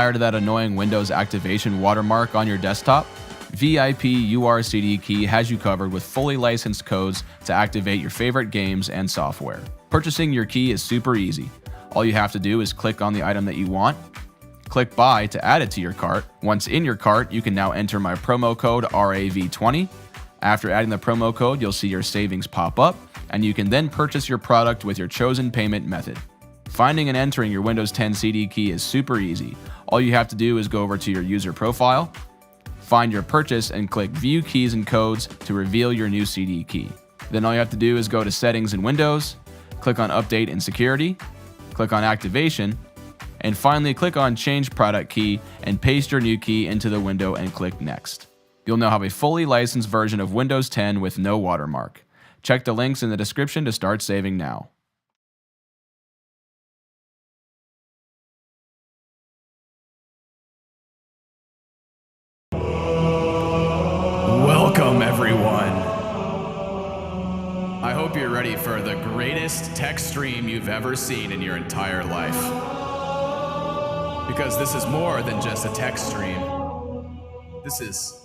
Tired of that annoying Windows activation watermark on your desktop? VIP URCD Key has you covered with fully licensed codes to activate your favorite games and software. Purchasing your key is super easy. All you have to do is click on the item that you want, click buy to add it to your cart. Once in your cart, you can now enter my promo code RAV20. After adding the promo code, you'll see your savings pop up, and you can then purchase your product with your chosen payment method. Finding and entering your Windows 10 CD key is super easy. All you have to do is go over to your user profile, find your purchase, and click View Keys and Codes to reveal your new CD key. Then all you have to do is go to Settings in Windows, click on Update and Security, click on Activation, and finally click on Change Product Key and paste your new key into the window and click Next. You'll now have a fully licensed version of Windows 10 with no watermark. Check the links in the description to start saving now. Welcome, everyone. I hope you're ready for the greatest tech stream you've ever seen in your entire life. Because this is more than just a tech stream. This is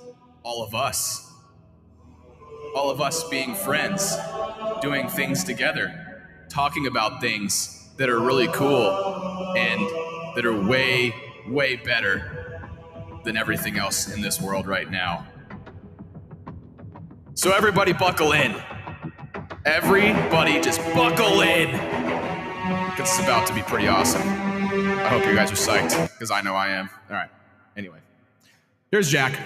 all of us. All of us being friends, doing things together, talking about things that are really cool and that are way, way better than everything else in this world right now. So everybody buckle in. Everybody just buckle in. This is about to be pretty awesome. I hope you guys are psyched, because I know I am. All right, anyway. Here's Jack,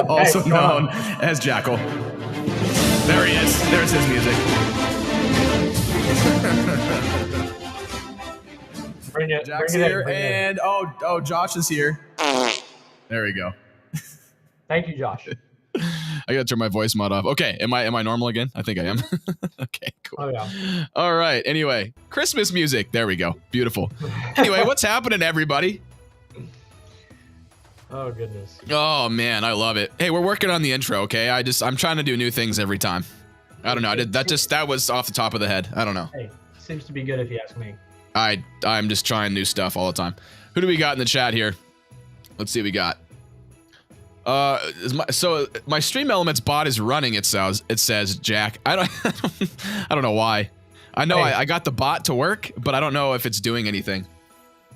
also known as Jackal. There he is. There's his music. Jack's here, and oh, Josh is here. There we go. Thank you, Josh. I gotta turn my voice mod off. Okay, am I normal again? I think I am. Okay, cool. Oh yeah. All right. Anyway, Christmas music. There we go. Beautiful. Anyway, what's happening, everybody? Oh goodness. Oh man, I love it. Hey, we're working on the intro. Okay, I'm trying to do new things every time. I don't know. That was off the top of the head. I don't know. Hey, seems to be good if you ask me. I'm just trying new stuff all the time. Who do we got in the chat here? Let's see what we got. So my Stream Elements bot is running. It says Jack. I don't know why. I know I got the bot to work, but I don't know if it's doing anything.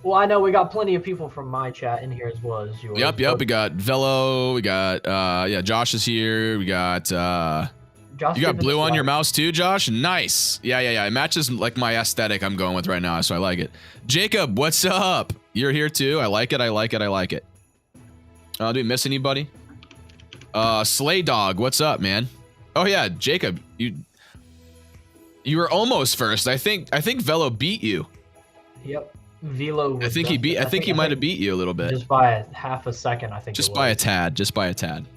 Well, I know we got plenty of people from my chat in here as well as yours. Yep. We got Velo. We got Josh is here. We got Josh, you got blue on your mouse too, Josh. Nice. Yeah. It matches like my aesthetic I'm going with right now, so I like it. Jacob, what's up? You're here too. I like it. Do we miss anybody? Slay Dog, what's up, man? Oh yeah, Jacob, you were almost first. I think Velo beat you. Yep, Velo. I think he might have beat you a little bit. Just by a half a second, I think. Just by a tad,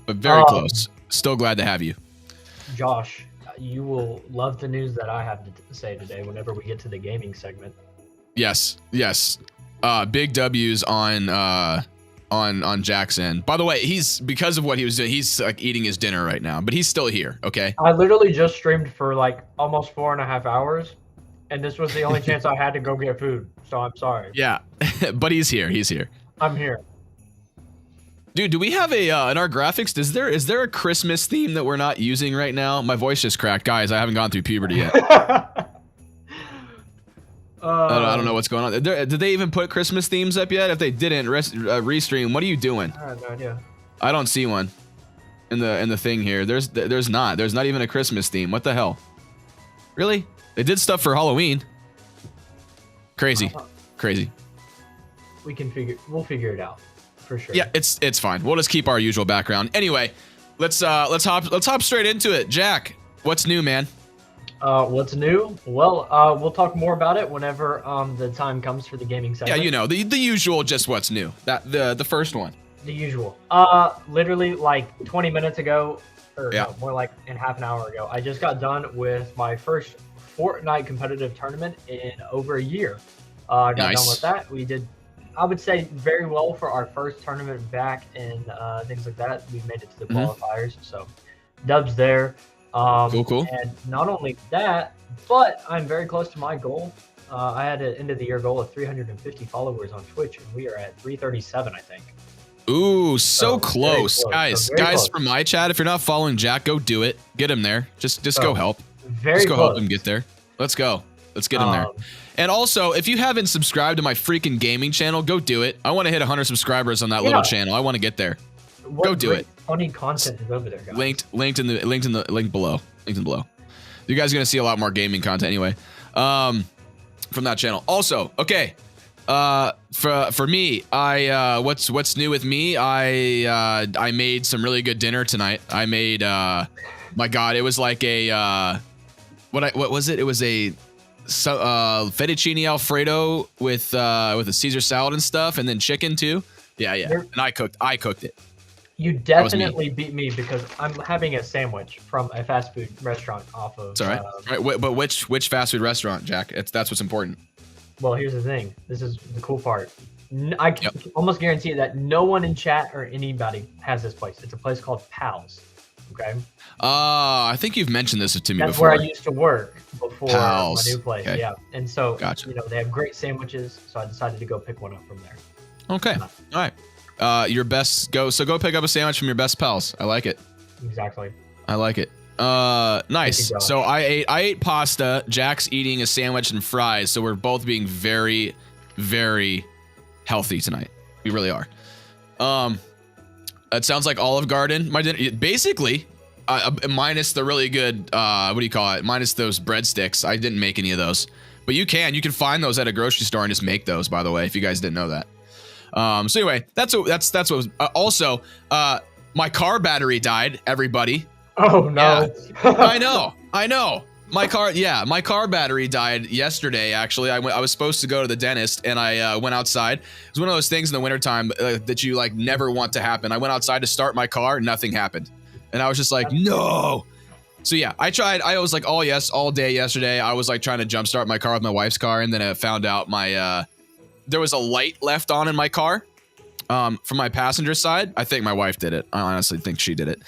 but very close. Still glad to have you. Josh, you will love the news that I have to say today. Whenever we get to the gaming segment. Yes. Big W's on Jack's end. By the way, because of what he was doing, he's like eating his dinner right now, but he's still here. Okay. I literally just streamed for like almost 4.5 hours, and this was the only chance I had to go get food. So I'm sorry. Yeah, but he's here. I'm here. Dude, do we have in our graphics? Is there a Christmas theme that we're not using right now? My voice just cracked, guys. I haven't gone through puberty yet. I don't know what's going on. Did they even put Christmas themes up yet? If they didn't, restream. What are you doing? I have no idea. I don't see one in the thing here. There's not even a Christmas theme. What the hell? Really? They did stuff for Halloween. Crazy. We'll figure it out for sure. Yeah, it's fine. We'll just keep our usual background. Anyway, let's hop straight into it. Jack, what's new, man? What's new? Well, we'll talk more about it whenever the time comes for the gaming segment. Yeah, you know, the usual just what's new. The first one. The usual. Literally like 20 minutes ago, or yeah. No, more like in half an hour ago, I just got done with my first Fortnite competitive tournament in over a year. Got done with that. We did, I would say, very well for our first tournament back and things like that. We made it to the qualifiers, so dubs there. Cool. And not only that, but I'm very close to my goal I had an end of the year goal of 350 followers on Twitch, and we are at 337, I think. Ooh, so close. Guys, close. from my chat, if you're not following Jack, go do it. Get him there. Just go help. Just go help him get there. Let's go. Let's get him there. And also, if you haven't subscribed to my freaking gaming channel, go do it. I want to hit 100 subscribers on that little channel. I want to get there. Go do it. Funny content is over there, guys. Link below. You guys are gonna see a lot more gaming content anyway, from that channel. Also, okay, for me, what's new with me? I made some really good dinner tonight. I made my God, it was like a what was it? It was a fettuccine Alfredo with a Caesar salad and stuff, and then chicken too. Yeah. And I cooked it. You definitely beat me because I'm having a sandwich from a fast food restaurant off of. It's all right. Right, but which fast food restaurant, Jack? That's what's important. Well, here's the thing. This is the cool part. I can almost guarantee that no one in chat or anybody has this place. It's a place called Pals. Okay. I think you've mentioned this to me before. That's where I used to work before Pals. my new place. Okay. Yeah. And so, Gotcha. they have great sandwiches. So I decided to go pick one up from there. Okay. All right. Your best go pick up a sandwich from your best pals. I like it. Exactly. I like it. Nice. So I ate pasta. Jack's eating a sandwich and fries. So we're both being very, very healthy tonight. We really are. It sounds like Olive Garden. My dinner, basically, minus the really good, what do you call it? Minus those breadsticks. I didn't make any of those, but you can find those at a grocery store and just make those, by the way, if you guys didn't know that. So anyway, that's what was, also, my car battery died, everybody. Oh no. Yeah. I know. My car battery died yesterday, actually. I was supposed to go to the dentist, and I went outside. It was one of those things in the wintertime that you like never want to happen. I went outside to start my car, nothing happened. And I was just like, no. So yeah, I tried. I was like, all day yesterday. I was like trying to jumpstart my car with my wife's car, and then I found out there was a light left on in my car from my passenger side. I think my wife did it. I honestly think she did it.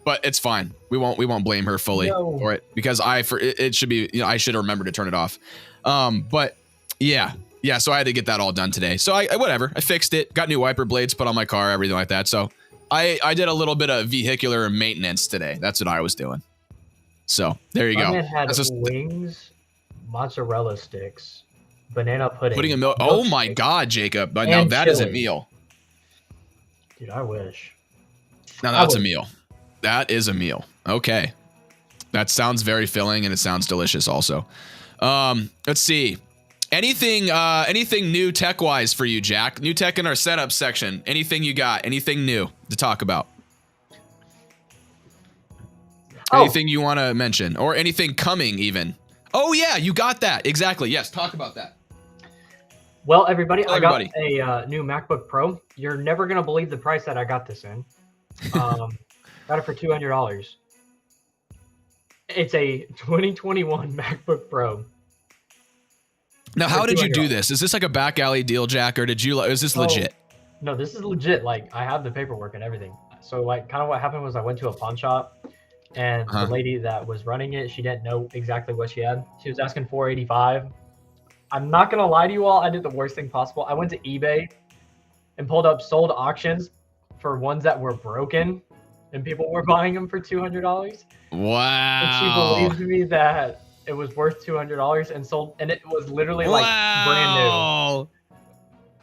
But it's fine. We won't blame her fully for it, because it should be, I should have remembered to turn it off. But yeah. So I had to get that all done today. So whatever. I fixed it. Got new wiper blades put on my car, everything like that. So I did a little bit of vehicular maintenance today. That's what I was doing. So there you go. Man had wings, mozzarella sticks, banana pudding. Putting a milk. Oh my God, Jacob! But now that is a meal. Dude, I wish. Now that's a meal. That is a meal. Okay. That sounds very filling, and it sounds delicious also. Let's see. Anything new tech-wise for you, Jack? New tech in our setup section. Anything you got? Anything new to talk about? Anything you want to mention? Or anything coming even? Oh yeah, you got that. Exactly. Yes, talk about that. Well, everybody, I got a new MacBook Pro. You're never going to believe the price that I got this in. Got it for $200. It's a 2021 MacBook Pro. Now, how did you do this? Is this like a back alley deal, Jack, or is this legit? No, this is legit. Like, I have the paperwork and everything. So, like, kind of what happened was I went to a pawn shop, and the lady that was running it, she didn't know exactly what she had. She was asking $485. I'm not gonna lie to you all. I did the worst thing possible. I went to eBay and pulled up sold auctions for ones that were broken, and people were buying them for $200. Wow. And she believed me that it was worth $200 and sold, and it was literally like brand new.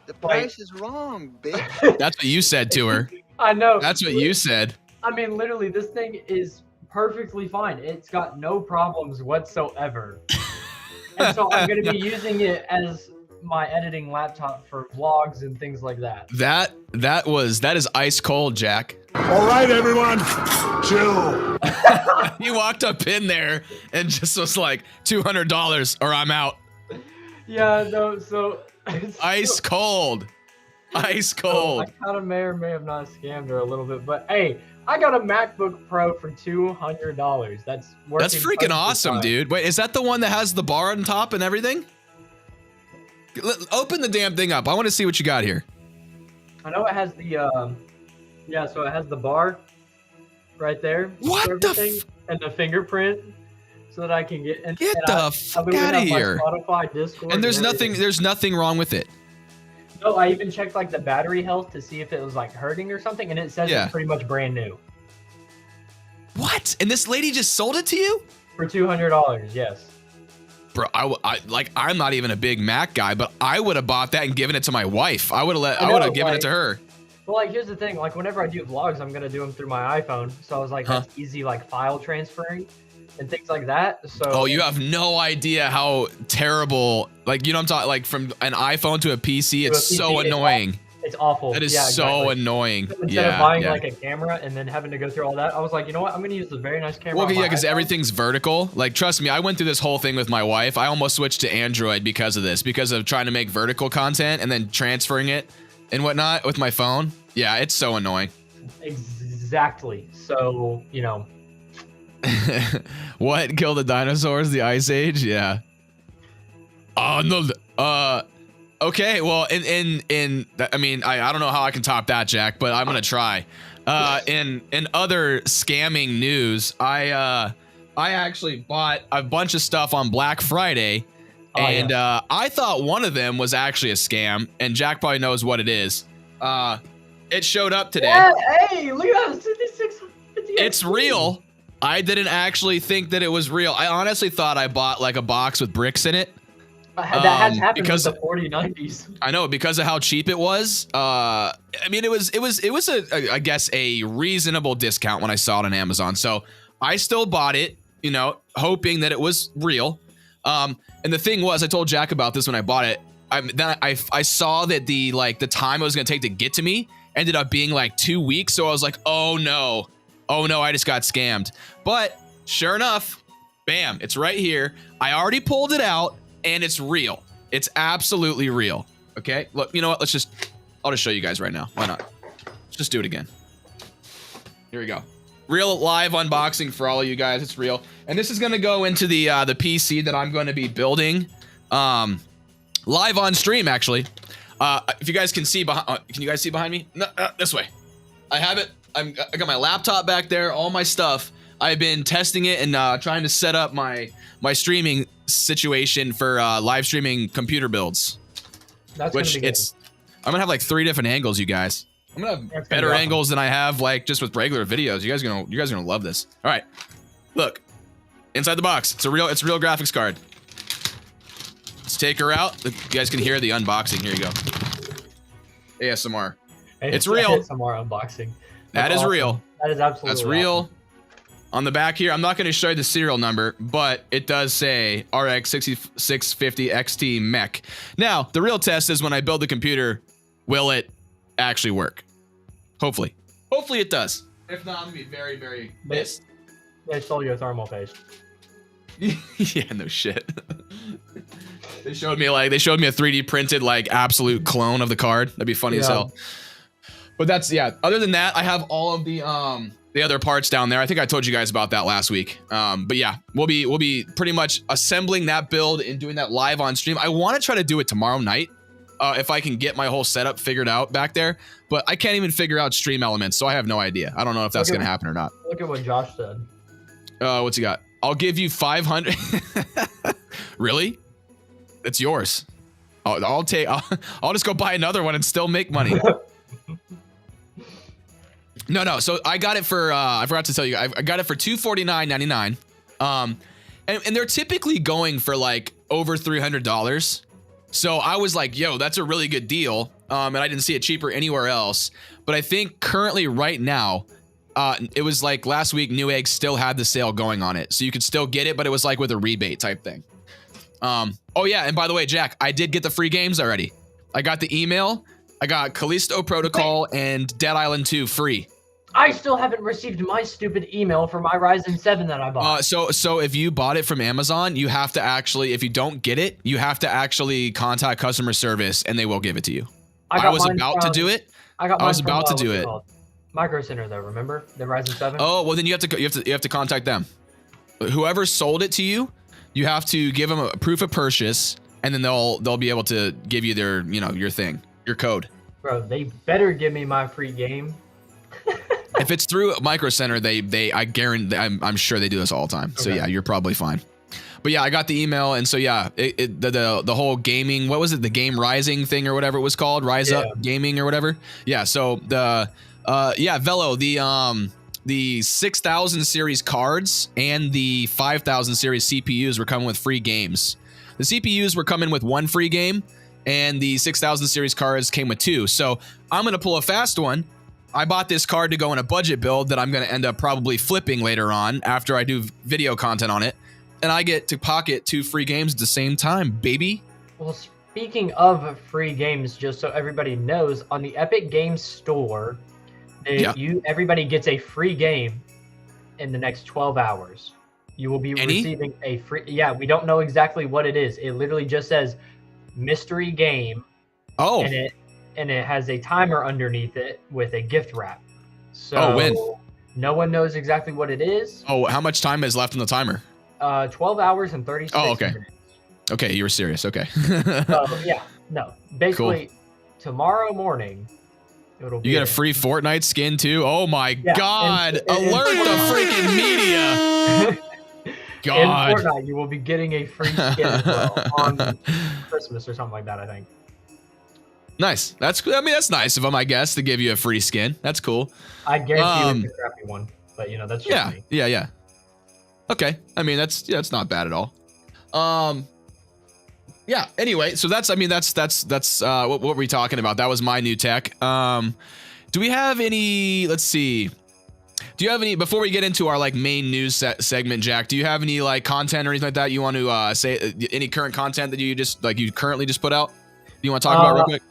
The price is wrong, bitch. That's what you said to her. I know. That's what you said. I mean, literally, this thing is perfectly fine. It's got no problems whatsoever. And so I'm going to be using it as my editing laptop for vlogs and things like that. That is ice cold, Jack. All right, everyone, chill. You walked up in there and just was like, $200 or I'm out. Yeah, no, so ice cold. Ice cold. I kind of may or may have not scammed her a little bit, but hey, I got a MacBook Pro for $200. That's freaking awesome, dude. Wait, is that the one that has the bar on top and everything? Open the damn thing up. I want to see what you got here. I know it has the yeah, so it has the bar right there. What the and the fingerprint. so that I can get. Get the fuck out of here! Spotify, Discord, and there's nothing wrong with it. No, I even checked like the battery health to see if it was like hurting or something, and it says it's pretty much brand new. What? And this lady just sold it to you? For $200, yes. Bro, I'm not even a big Mac guy, but I would have bought that and given it to my wife. I would have given it to her. Well, like, here's the thing. Like, whenever I do vlogs, I'm gonna do them through my iPhone. So I was like, that's easy, like file transferring and things like that. So. Oh, you have no idea how terrible. Like, you know what I'm talking. Like, from an iPhone to a PC, it's so annoying. It's awful. That is so annoying. Instead of buying like a camera and then having to go through all that, I was like, you know what? I'm gonna use a very nice camera. Well, yeah, because everything's vertical. Like, trust me, I went through this whole thing with my wife. I almost switched to Android because of this, because of trying to make vertical content and then transferring it and whatnot with my phone. Yeah, it's so annoying. Exactly. So, you know. What killed the dinosaurs? The Ice Age? Yeah. Oh no. Okay, well, I mean, I don't know how I can top that, Jack, but I'm gonna try. In other scamming news, I actually bought a bunch of stuff on Black Friday, and I thought one of them was actually a scam, and Jack probably knows what it is. It showed up today. Yeah, hey, look at that, 5650. It's real. I didn't actually think that it was real. I honestly thought I bought like a box with bricks in it. That has happened with the 4090s. I know, because of how cheap it was. I mean, it was I guess a reasonable discount when I saw it on Amazon. So I still bought it, you know, hoping that it was real. And the thing was, I told Jack about this when I bought it. I saw that the time it was gonna take to get to me ended up being like 2 weeks. So I was like, oh no, I just got scammed. But sure enough, bam, it's right here. I already pulled it out. And it's real. It's absolutely real. Okay, look, you know what? I'll just show you guys right now. Why not? Let's just do it again. Here we go. Real live unboxing for all of you guys. It's real. And this is gonna go into the PC that I'm gonna be building live on stream, actually. If you guys can see behind, can you guys see behind me? No, this way. I have it. I got my laptop back there, all my stuff. I've been testing it and trying to set up my streaming situation for live streaming computer builds. That's which gonna be good. I'm gonna have like 3 different angles, you guys. I'm gonna have better angles than I have like just with regular videos. You guys are gonna love this. All right, look inside the box. It's a real graphics card. Let's take her out. You guys can hear the unboxing. Here you go. ASMR. It's real. ASMR unboxing. That is real. That is absolutely. That's real. Awesome. On the back here, I'm not going to show you the serial number, but it does say RX 6650 XT mech. Now, the real test is when I build the computer, will it actually work? Hopefully. Hopefully it does. If not, I'm going to be very, very pissed. They stole your thermal paste. Yeah, no shit. They showed me a 3D printed like absolute clone of the card. That'd be funny as hell. But that's, yeah. Other than that, I have all of the other parts down there. I think I told you guys about that last week. But yeah, we'll be pretty much assembling that build and doing that live on stream. I want to try to do it tomorrow night if I can get my whole setup figured out back there. But I can't even figure out stream elements, so I have no idea. I don't know if that's going to happen or not. Look at what Josh said. What's he got? I'll give you 500. Really? It's yours. I'll just go buy another one and still make money. No. So I got it for I forgot to tell you. I got it for $249.99. And they're typically going for like over $300. So I was like, yo, that's a really good deal. And I didn't see it cheaper anywhere else. But I think currently right now, it was like last week, Newegg still had the sale going on it. So you could still get it, but it was like with a rebate type thing. Oh yeah, and by the way, Jack, I did get the free games already. I got the email. I got Callisto Protocol and Dead Island 2 free. I still haven't received my stupid email for my Ryzen 7 that I bought. So if you bought it from Amazon, you have to actually, if you don't get it, you have to actually contact customer service and they will give it to you. I was about to do it. I was about to do it. Micro Center though, remember? The Ryzen 7? Oh, well then you have to contact them. Whoever sold it to you, you have to give them a proof of purchase and then they'll be able to give you their, your thing, your code. Bro, they better give me my free game. If it's through Micro Center, I guarantee, I'm sure they do this all the time. So Okay. yeah, you're probably fine. But yeah, I got the email, and so yeah, the whole gaming, what was it, the Game Rising thing or whatever it was called, Rise Up Gaming or whatever. Yeah, so Velo, the 6000 series cards and the 5000 series CPUs were coming with free games. The CPUs were coming with 1 free game, and the 6000 series cards came with 2. So I'm gonna pull a fast one. I bought this card to go in a budget build that I'm gonna end up probably flipping later on after I do video content on it. And I get to pocket 2 free games at the same time, baby. Well, speaking of free games, just so everybody knows, on the Epic Games Store, everybody gets a free game in the next 12 hours. You will be receiving a free. Yeah, we don't know exactly what it is. It literally just says mystery game. Oh. And it has a timer underneath it with a gift wrap. So when? No one knows exactly what it is. Oh, how much time is left on the timer? 12 hours and 36 minutes. Okay, you were serious. Okay. Basically, tomorrow morning, it'll be. You get a free Fortnite skin too? Oh my God! Alert the freaking media! God. In Fortnite, you will be getting a free skin as well on Christmas or something like that, I think. Nice. That's nice of them, I guess, to give you a free skin. That's cool. I guarantee it's a crappy one, but that's just me. Yeah. Okay. I mean, that's not bad at all. Yeah. Anyway, so that's what were we talking about? That was my new tech. Do we have any? Let's see. Do you have any, before we get into our main news segment, Jack? Do you have any content or anything like that you want to say? Any current content that you you currently just put out? Do you want to talk about real quick?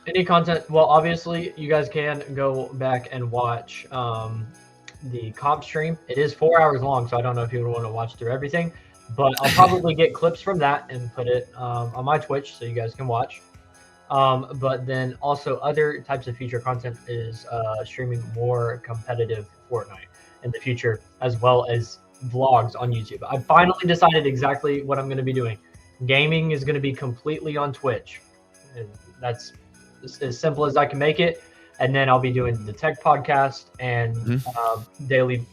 Any content? Well, obviously, you guys can go back and watch the comp stream. It is 4 hours long, so I don't know if you would want to watch through everything, but I'll probably get clips from that and put it on my Twitch so you guys can watch. But then also other types of feature content is streaming more competitive Fortnite in the future, as well as vlogs on YouTube. I finally decided exactly what I'm going to be doing. Gaming is going to be completely on Twitch. And that's as simple as I can make it. And then I'll be doing the tech podcast and daily,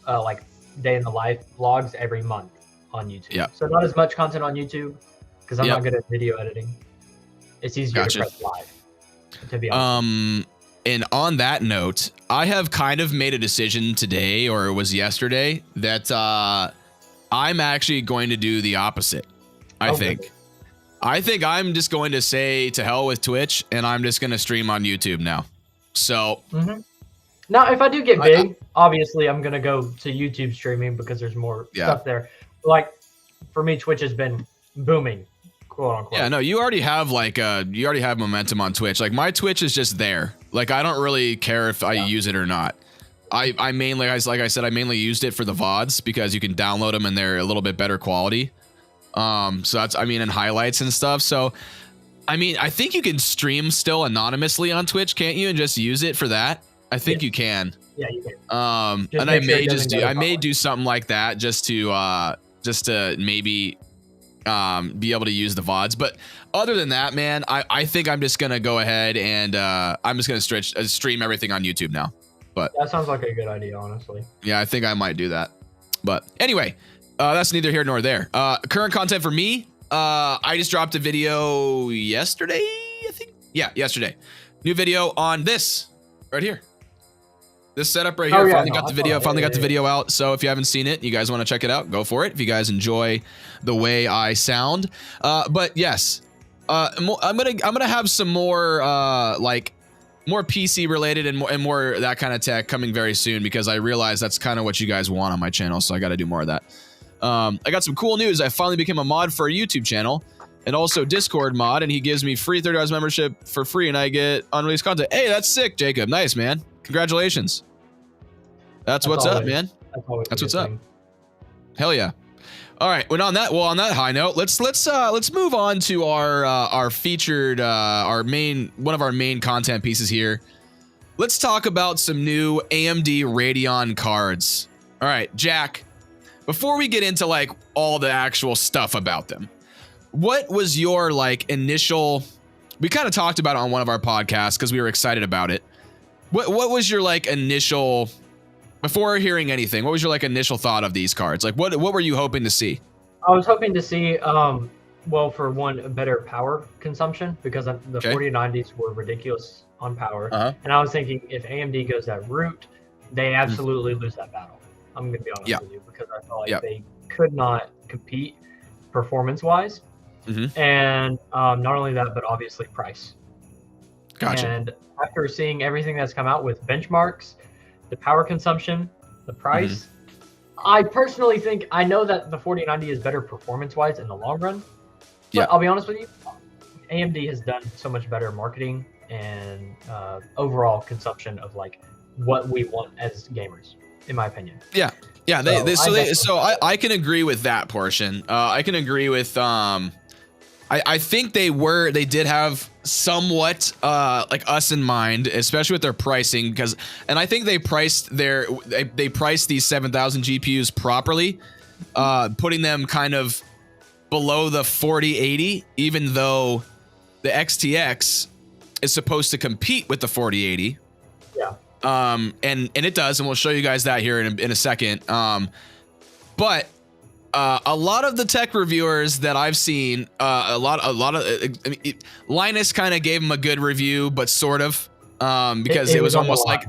day in the life vlogs every month on YouTube. Yeah. So not as much content on YouTube because I'm not good at video editing. It's easier to press live, to be honest. And on that note, I have kind of made a decision today, or it was yesterday, that I'm actually going to do the opposite. I think I'm just going to say to hell with Twitch, and I'm just going to stream on YouTube now. So now, if I do get big, obviously I'm going to go to YouTube streaming because there's more stuff there. Like for me, Twitch has been booming. Quote unquote. Yeah, no, you already have momentum on Twitch. Like my Twitch is just there. Like I don't really care if I use it or not. I mainly, like I said, I mainly used it for the VODs because you can download them and they're a little bit better quality. So that's, and highlights and stuff. So, I think you can stream still anonymously on Twitch, can't you? And just use it for that. I think you can. Yeah, you can. And I may do something like that just to maybe be able to use the VODs. But other than that, man, I think I'm just gonna go ahead and I'm just gonna stream everything on YouTube now. But that sounds like a good idea, honestly. Yeah, I think I might do that. But anyway, that's neither here nor there. Current content for me, I just dropped a video yesterday, I think. Yeah, yesterday. New video on this right here. This setup right here. Finally got the video out. So if you haven't seen it, you guys want to check it out, go for it. If you guys enjoy the way I sound. But yes, I'm gonna have some more more PC related and more that kind of tech coming very soon, because I realize that's kind of what you guys want on my channel. So I got to do more of that. I got some cool news. I finally became a mod for a YouTube channel and also Discord mod, and he gives me free 30 hours membership for free, and I get unreleased content. Hey, that's sick, Jacob. Nice, man. Congratulations. That's what's up, man. That's what's up. Hell yeah. All right. On that high note, let's move on to our featured one of our main content pieces here. Let's talk about some new AMD Radeon cards. All right, Jack, before we get into all the actual stuff about them, what was your initial, we kind of talked about it on one of our podcasts because we were excited about it. What was your initial before hearing anything, what was your like initial thought of these cards? Like what were you hoping to see? I was hoping to see, well, for one, a better power consumption, because the 4090s were ridiculous on power. And I was thinking if AMD goes that route, they absolutely lose that battle. I'm going to be honest with you, because I felt like they could not compete performance-wise. And not only that, but obviously price. Gotcha. And after seeing everything that's come out with benchmarks, the power consumption, the price, I personally think, I know that the 4090 is better performance-wise in the long run. But I'll be honest with you, AMD has done so much better marketing and overall consumption of like what we want as gamers, in my opinion. Yeah. So I can agree with that portion. I can agree with I think they did have somewhat like us in mind, especially with their pricing, and I think they priced these 7,000 GPUs properly, putting them kind of below the 4080, even though the XTX is supposed to compete with the 4080. Yeah. And it does, and we'll show you guys that here in a second. But a lot of the tech reviewers that I've seen, a lot of Linus kind of gave him a good review, but sort of, because it was almost like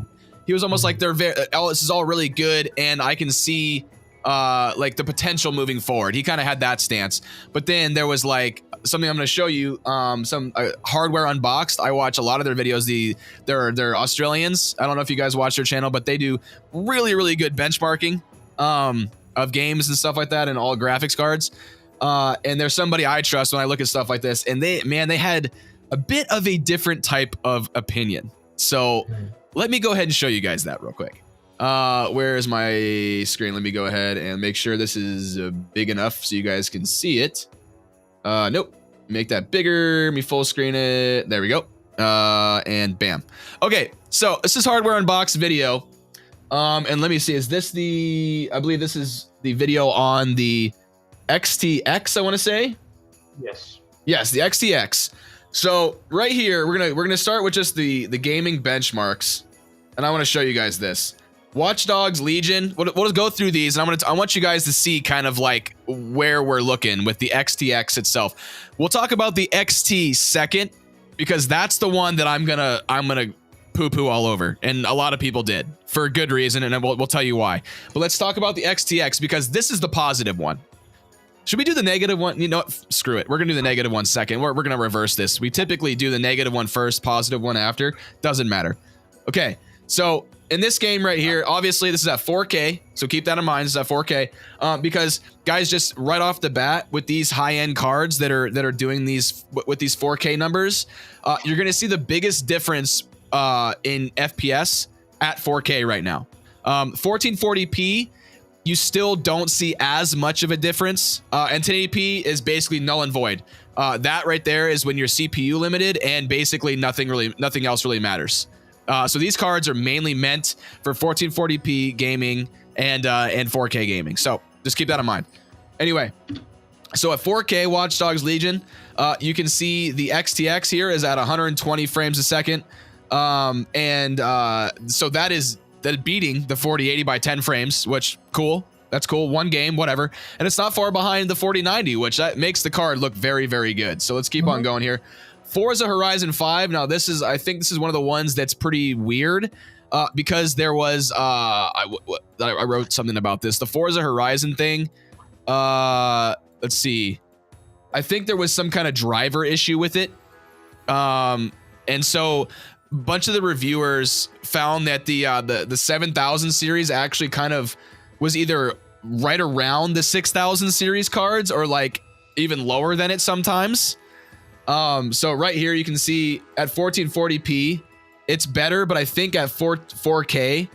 he was almost like they're this is all really good, and I can see like the potential moving forward. He kind of had that stance, but then there was like something I'm going to show you, some hardware unboxed. I watch a lot of their videos. They're Australians. I don't know if you guys watch their channel, but they do really good benchmarking of games and stuff like that, and all graphics cards. And there's somebody I trust when I look at stuff like this, and they had a bit of a different type of opinion. So let me go ahead and show you guys that real quick. Where's my screen? Let me go ahead and make sure this is big enough so you guys can see it. Nope. Make that bigger. Let me full screen it. There we go. And bam. Okay, so this is hardware unbox video. And let me see, is this I believe this is the video on the XTX, I want to say? Yes. Yes, the XTX. So right here, we're gonna start with just the gaming benchmarks, and I want to show you guys this. Watch Dogs Legion. We'll just go through these, and I want you guys to see kind of like where we're looking with the XTX itself. We'll talk about the XT second, because that's the one that I'm gonna poo-poo all over, and a lot of people did for a good reason, and we'll tell you why. But let's talk about the XTX, because this is the positive one. Should we do the negative one? You know what? Screw it. We're gonna do the negative one second. We're gonna reverse this. We typically do the negative one first, positive one after. Doesn't matter. Okay, so in this game right here, obviously this is at 4K, so keep that in mind. This is at 4K, because guys, just right off the bat with these high-end cards that are doing these with these 4K numbers, you're gonna see the biggest difference in FPS at 4K right now. 1440p, you still don't see as much of a difference, and 1080p is basically null and void. That right there is when you're CPU limited, and basically nothing else really matters. So these cards are mainly meant for 1440p gaming and 4K gaming. So just keep that in mind. Anyway, so at 4K Watch Dogs Legion, you can see the XTX here is at 120 frames a second. So that beating the 4080 by 10 frames, which cool. That's cool. One game, whatever. And it's not far behind the 4090, which that makes the card look very good. So let's keep on going here. Forza Horizon 5. Now I think this is one of the ones that's pretty weird, because there was I wrote something about this. The Forza Horizon thing. Let's see. I think there was some kind of driver issue with it. And so a bunch of the reviewers found that the 7000 series actually kind of was either right around the 6000 series cards, or like even lower than it sometimes. So right here you can see at 1440p it's better, but I think at 4K,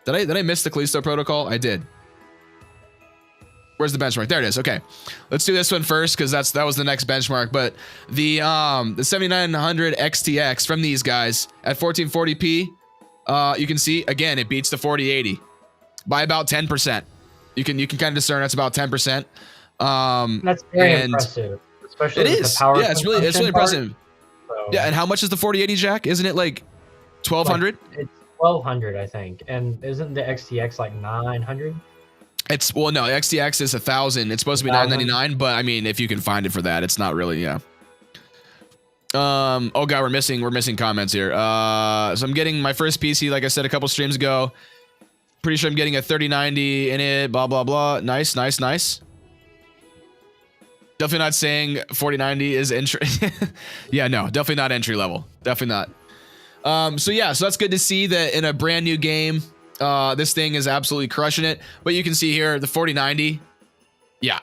did I miss the Callisto protocol? I did. Where's the benchmark? There it is. Okay, let's do this one first, because that was the next benchmark. But the 7900 XTX from these guys at 1440p, you can see again it beats the 4080 by about 10%. You can kind of discern that's about 10%. That's very impressive. Especially it is. The power, yeah, it's really impressive. So, yeah, and how much is the 4080, Jack? Isn't it like 1200? It's 1200, I think. And isn't the XTX like 900? It's well, no, XTX is 1,000. It's supposed to be 999, but I mean, if you can find it for that, it's not really, yeah. Oh god, we're missing comments here. So I'm getting my first PC, like I said a couple streams ago. Pretty sure I'm getting a 3090 in it. Blah blah blah. Nice. Definitely not saying 4090 is entry. Yeah, no, definitely not entry level. Definitely not. So yeah, so that's good to see that in a brand new game, this thing is absolutely crushing it. But you can see here the 4090. Yeah,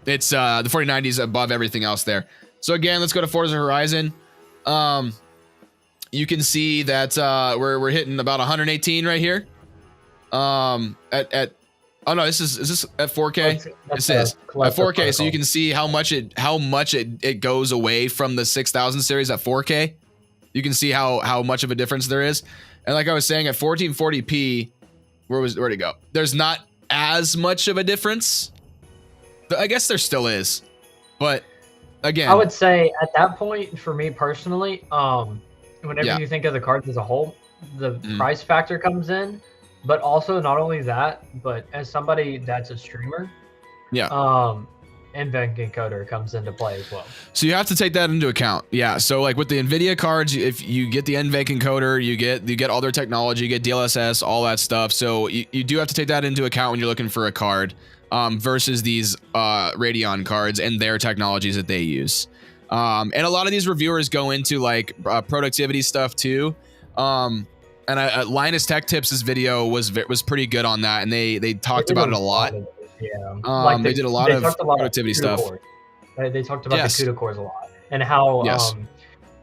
it's the 4090 is above everything else there. So again, let's go to Forza Horizon. You can see that we're hitting about 118 right here. Oh no, is this at 4K? This is at 4K, so you can see how much it goes away from the 6000 series at 4K. You can see how much of a difference there is. And like I was saying, at 1440p, where'd it go? There's not as much of a difference. I guess there still is, but again, I would say at that point, for me personally, whenever you think of the cards as a whole, the price factor comes in. But also, not only that, but as somebody that's a streamer, NVENC encoder comes into play as well. So you have to take that into account. Yeah. So like with the NVIDIA cards, if you get the NVENC encoder, you get all their technology, you get DLSS, all that stuff. So you do have to take that into account when you're looking for a card versus these Radeon cards and their technologies that they use. And a lot of these reviewers go into like productivity stuff too. And Linus Tech Tips' video was pretty good on that, and they talked about it a lot. Yeah, they did a lot of productivity stuff. They talked about the CUDA cores a lot, and how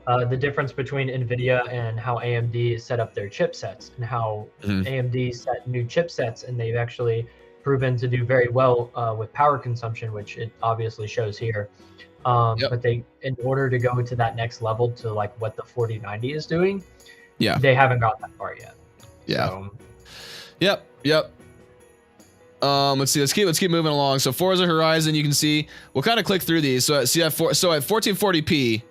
the difference between NVIDIA and how AMD set up their chipsets, and how AMD set new chipsets, and they've actually proven to do very well with power consumption, which it obviously shows here. But they, in order to go to that next level to like what the 4090 is doing, they haven't got that far yet. So. Yep. Let's see. Let's keep moving along. So Forza Horizon, you can see we'll kind of click through these. So at 1440p,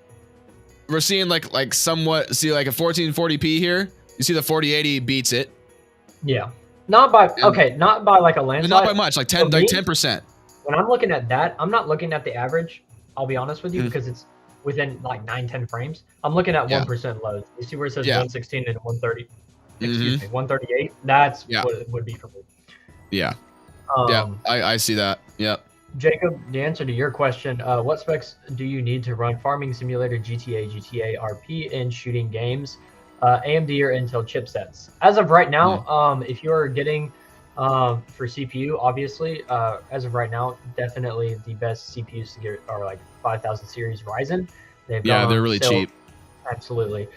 we're seeing like somewhat like a 1440p here. You see the 4080 beats it. Yeah, not by not by like a landslide. Not by much, like 10%. When I'm looking at that, I'm not looking at the average. I'll be honest with you, because it's within like 9-10 frames. I'm looking at 1% loads. You see where it says 116 and 130? Excuse me, 138. That's what it would be for me. Yeah. I see that. Yep. Jacob, the answer to your question, what specs do you need to run Farming Simulator, GTA RP, and shooting games? AMD or Intel chipsets? As of right now, if you're getting for CPU, obviously, as of right now, definitely the best CPUs to get are like 5000 series Ryzen. They're really cheap. Absolutely.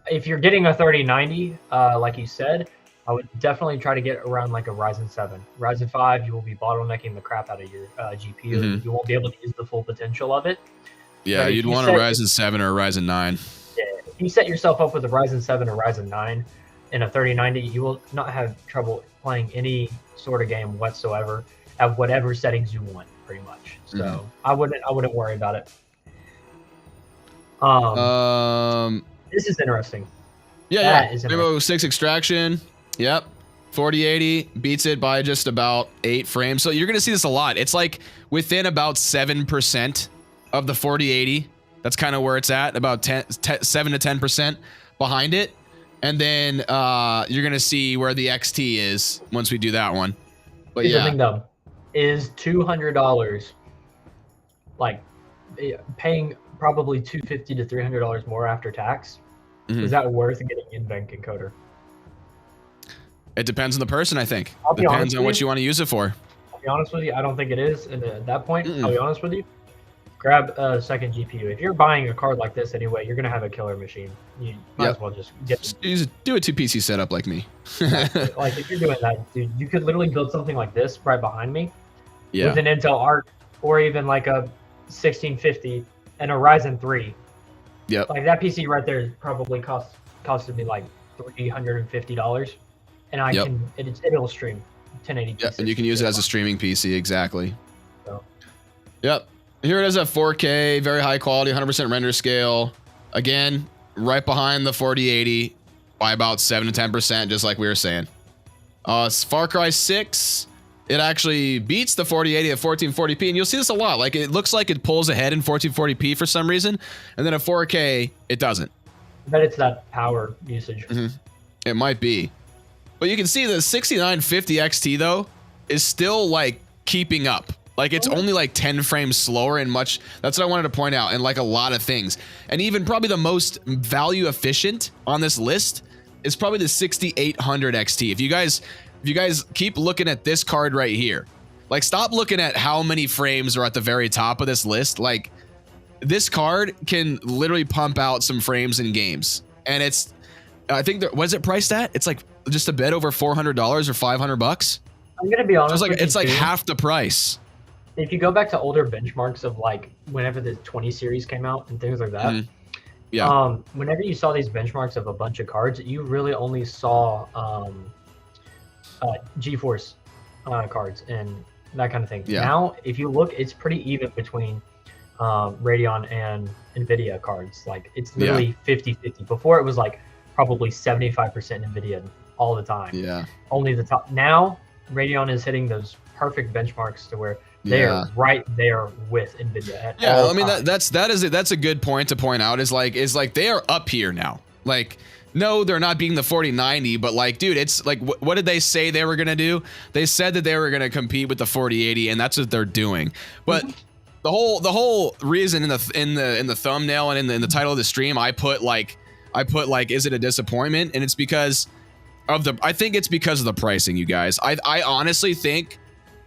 If you're getting a 3090, like you said, I would definitely try to get around like a Ryzen 7. Ryzen 5, you will be bottlenecking the crap out of your GPU. You won't be able to use the full potential of it. Yeah, you'd want a Ryzen 7 or a Ryzen 9. Yeah, if you set yourself up with a Ryzen 7 or Ryzen 9 in a 3090, you will not have trouble playing any sort of game whatsoever at whatever settings you want, pretty much. So I wouldn't worry about it. This is interesting. Rainbow Six Extraction. Yep. 4080 beats it by just about 8 frames. So you're going to see this a lot. It's like within about 7% of the 4080. That's kind of where it's at, about 7 to 10% behind it. And then you're going to see where the XT is once we do that one. But here's the thing, though. Is $200 like paying probably $250 to $300 more after tax? Is that worth getting NVENC encoder? It depends on the person, I think. Depends on what you want to use it for. I'll be honest with you, I don't think it is. And at that point, I'll be honest with you, grab a second GPU. If you're buying a card like this anyway, you're going to have a killer machine. You might as well just do a 2 PC setup like me. Like if you're doing that, dude, you could literally build something like this right behind me with an Intel Arc or even like a 1650 and a Ryzen 3. Yep. Like that PC right there probably costed me like $350. And it'll stream 1080p. Yeah, and you can use it as a streaming PC, exactly. So. Yep. Here it is at 4K, very high quality, 100% render scale. Again, right behind the 4080. by about 7 to 10%, just like we were saying. Far Cry 6, it actually beats the 4080 at 1440p, and you'll see this a lot. Like, it looks like it pulls ahead in 1440p for some reason, and then at 4K, it doesn't. I bet it's that power usage. It might be. But you can see the 6950 XT, though, is still, like, keeping up. Like, it's only like 10 frames slower and much. That's what I wanted to point out, and like a lot of things. And even probably the most value efficient on this list is probably the 6800 XT. If you guys keep looking at this card right here, like, stop looking at how many frames are at the very top of this list. Like, this card can literally pump out some frames in games. And it's, I think, was it priced at? It's like just a bit over $400 or $500. I'm gonna be honest. It's like half the price. If you go back to older benchmarks of like whenever the 20 series came out and things like that, whenever you saw these benchmarks of a bunch of cards, you really only saw GeForce cards and that kind of thing. Now, if you look, it's pretty even between Radeon and NVIDIA cards. Like, it's literally 50-50. Before, it was like probably 75% NVIDIA all the time. Only the top. Now, Radeon is hitting those perfect benchmarks to where they're right there with NVIDIA. I mean, that's a good point to point out. Is like they are up here now. Like, no, they're not being the 4090, but like, dude, it's like, what did they say they were gonna do? They said that they were gonna compete with the 4080, and that's what they're doing. But the whole reason in the thumbnail and in the title of the stream, I put like, is it a disappointment? And it's because of I think it's because of the pricing, you guys. I honestly think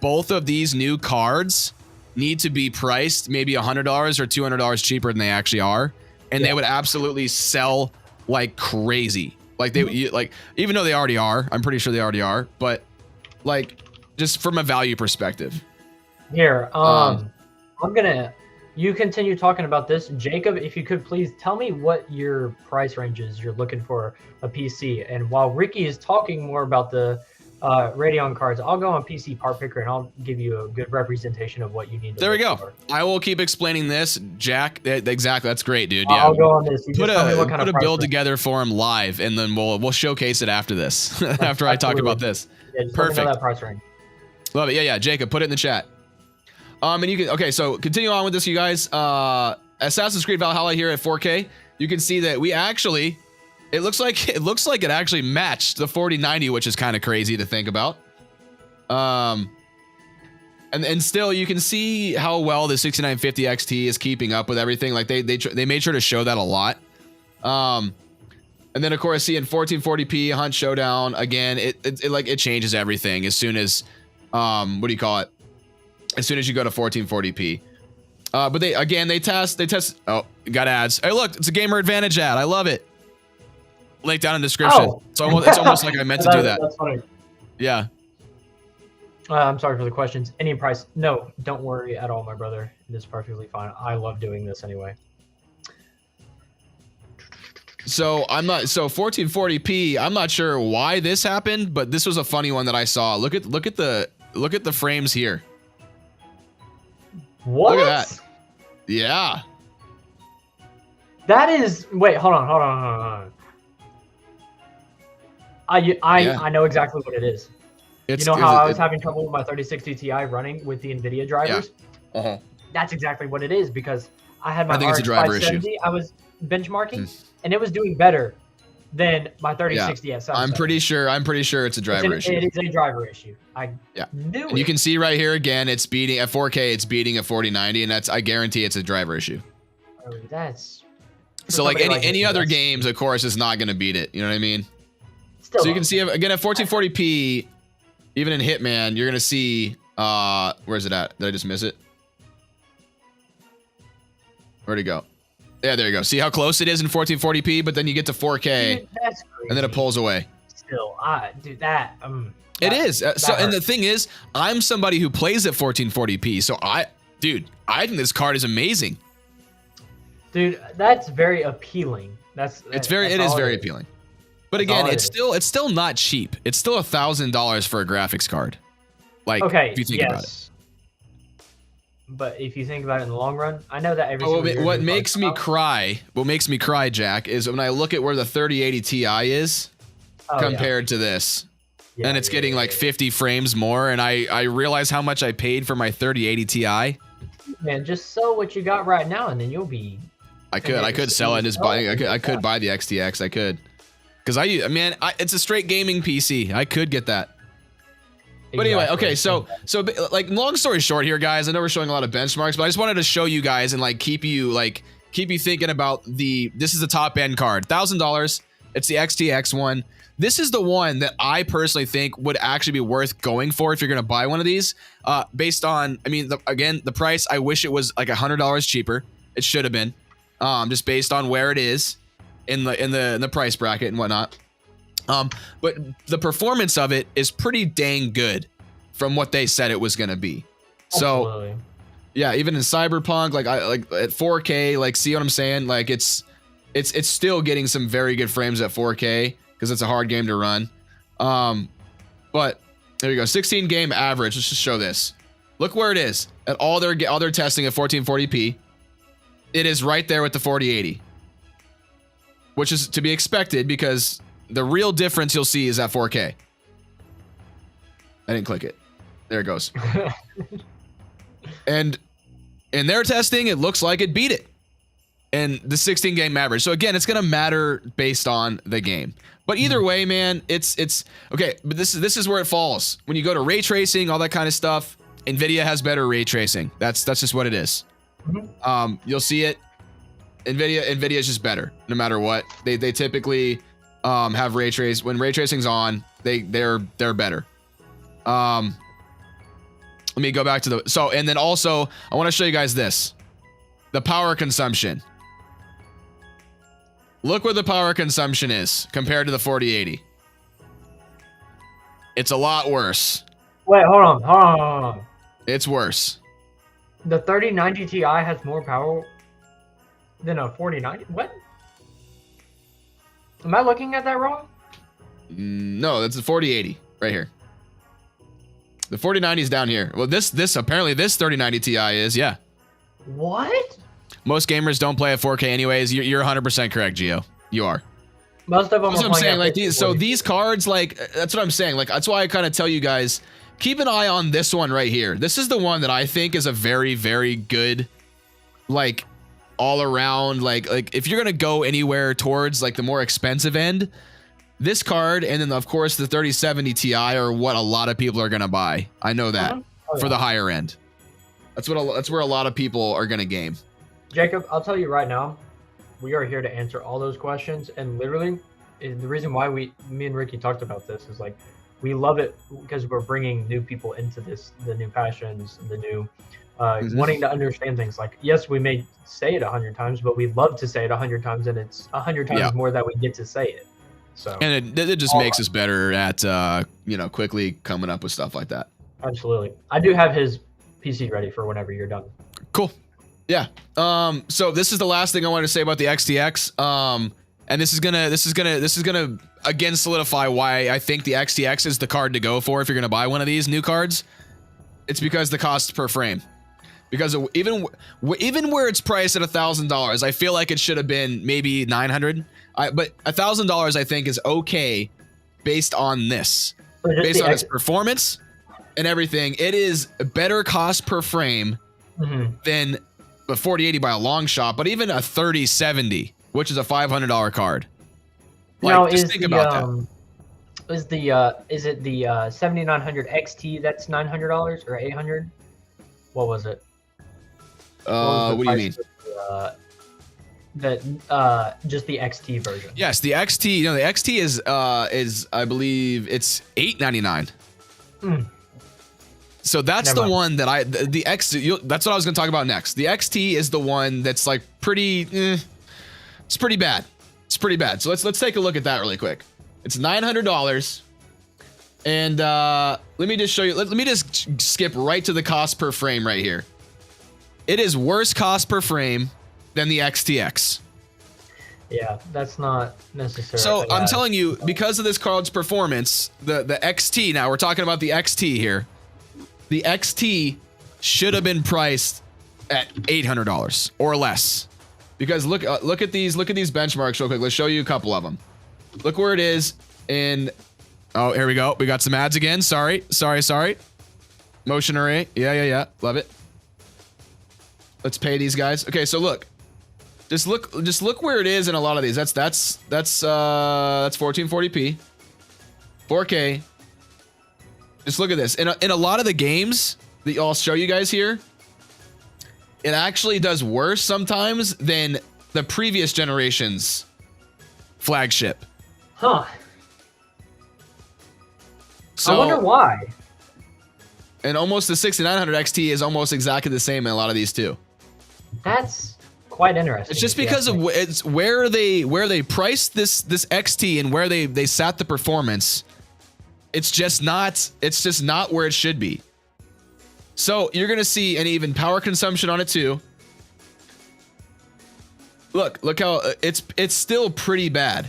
both of these new cards need to be priced maybe $100 or $200 cheaper than they actually are, and they would absolutely sell like crazy. Like, they like, even though they already are, I'm pretty sure they already are, but like, just from a value perspective. Here, you continue talking about this, Jacob. If you could please tell me what your price range is you're looking for a PC, and while Ricky is talking more about the Radeon cards, I'll go on PC Part Picker and I'll give you a good representation of what you need to There we go. for. I will keep explaining this, Jack. Exactly. That's great, dude. I'll go on this. Put a build together for him live, and then we'll showcase it after this. After I talk about this. Yeah, just perfect. Let me know that price range. Love it. Yeah. Jacob, put it in the chat. And you can, okay, so continue on with this, you guys. Assassin's Creed Valhalla here at 4K. You can see that we actually, it looks like it actually matched the 4090, which is kind of crazy to think about. And still, you can see how well the 6950 XT is keeping up with everything. Like, they made sure to show that a lot. And then, of course, seeing 1440p Hunt Showdown again. It changes everything as soon as what do you call it? As soon as you go to 1440p. But they test. Oh, got ads. Hey, look, it's a Gamer Advantage ad. I love it. Link down in the description. Oh. It's almost like I meant to do that. That's funny. Yeah. I'm sorry for the questions. Any price? No, don't worry at all, my brother. It is perfectly fine. I love doing this anyway. So 1440p. I'm not sure why this happened, but this was a funny one that I saw. Look at the frames here. What? Look at that. Yeah. That is. Wait, hold on. I know exactly what it is. You know how I was having trouble with my 3060 Ti running with the NVIDIA drivers? Yeah. That's exactly what it is, because I had my RX 570. I was benchmarking, and it was doing better than my 3060 at I'm pretty sure it's a driver issue. It is a driver issue. I knew it. You can see right here again, it's beating at 4K. It's beating a 4090, and I guarantee it's a driver issue. Oh, that's so like any other games, of course, is not going to beat it. You know what I mean? Still, so you can see again at 1440p, even in Hitman, you're going to see where's it at? Did I just miss it? Where'd it go? Yeah, there you go. See how close it is in 1440p, but then you get to 4K, dude, that's crazy. And then it pulls away. Still, dude, it is. And the thing is, I'm somebody who plays at 1440p, so I think this card is amazing. Dude, that's very appealing. It is very appealing. But again, it's still not cheap. It's still $1,000 for a graphics card. Like, if you think about it. but if you think about it in the long run, I know that every single year what makes me cry, Jack, is when I look at where the 3080 Ti is compared to this. And it's getting like 50 frames more, and I realize how much I paid for my 3080 Ti. Man, just sell what you got right now, and then you'll be. I could sell it and just buy. I could buy the XTX. I could, because it's a straight gaming PC. I could get that. But anyway, okay, so like long story short here, guys. I know we're showing a lot of benchmarks, but I just wanted to show you guys and like keep you thinking about this is the top end card, $1,000. It's the XTX one. This is the one that I personally think would actually be worth going for if you're going to buy one of these. Based on, the price, I wish it was like $100 cheaper. It should have been, just based on where it is in the price bracket and whatnot. But the performance of it is pretty dang good from what they said it was going to be. Absolutely. So, yeah, even in Cyberpunk, like at 4K, like, see what I'm saying? Like it's still getting some very good frames at 4K. Because it's a hard game to run. But there you go, 16 game average. Let's just show this. Look where it is at all their testing at 1440p. It is right there with the 4080, which is to be expected because the real difference you'll see is at 4K. I didn't click it. There it goes. And in their testing, it looks like it beat it. And the 16 game average. So again, it's gonna matter based on the game. But either way, man, it's okay. But this is where it falls. When you go to ray tracing, all that kind of stuff, NVIDIA has better ray tracing. That's just what it is. You'll see it. NVIDIA is just better no matter what. They typically have ray trace. When ray tracing's on, they're better. Let me go back to and then also I want to show you guys this. The power consumption. Look where the power consumption is compared to the 4080. It's a lot worse. Wait, hold on. It's worse. The 3090 Ti has more power than a 4090? What? Am I looking at that wrong? No, that's the 4080 right here. The 4090 is down here. Well, this apparently this 3090 Ti is, yeah. What? Most gamers don't play at 4K anyways. You're 100% correct, Gio. You are. Most of them. That's what I'm saying. Like these cards, like that's what I'm saying. Like that's why I kind of tell you guys, keep an eye on this one right here. This is the one that I think is a very, very good, like all around. Like if you're gonna go anywhere towards like the more expensive end, this card and then of course the 3070 Ti are what a lot of people are gonna buy. I know that for the higher end. That's where a lot of people are gonna game. Jacob, I'll tell you right now, we are here to answer all those questions. And literally, the reason why me and Ricky talked about this is like, we love it because we're bringing new people into this, the new passions, the new wanting to understand things. Like, yes, we may say it 100 times, but we love to say it 100 times, and it's 100 times more that we get to say it. So, and it just makes us better at quickly coming up with stuff like that. Absolutely. I do have his PC ready for whenever you're done. Cool. Yeah. So this is the last thing I wanted to say about the XTX. And this is gonna again solidify why I think the XTX is the card to go for if you're gonna buy one of these new cards. It's because the cost per frame. Because even where it's priced at $1,000, I feel like it should have been maybe $900. But $1,000 I think is okay based on this, based on its performance and everything. It is a better cost per frame than the 4080 by a long shot, but even a 3070, which is a $500 card. Like, now, just think about that. Is it the 7900 XT that's $900 or $800? What was it? What do you mean? Just the XT version. Yes, the XT. The XT is I believe it's $899. So that's the one that that's what I was going to talk about next. The XT is the one that's like pretty, it's pretty bad. It's pretty bad. So let's take a look at that really quick. It's $900. And let me just show you, let me just skip right to the cost per frame right here. It is worse cost per frame than the XTX. Yeah, that's not necessarily. So I'm telling you, because of this card's performance, the XT, now we're talking about the XT here. The XT should have been priced at $800 or less. Because look at these benchmarks real quick. Let's show you a couple of them. Look where it is in. Oh, here we go. We got some ads again. Sorry. Motion array. Yeah. Love it. Let's pay these guys. Okay, so look. Just look where it is in a lot of these. That's 1440p. 4K. Just look at this. In a lot of the games that I'll show you guys here, it actually does worse sometimes than the previous generation's flagship. Huh. So, I wonder why. And almost the 6900 XT is almost exactly the same in a lot of these too. That's quite interesting. It's just because of it's where they priced this XT and where they sat the performance. It's just not where it should be. So you're gonna see an even power consumption on it too. Look how it's still pretty bad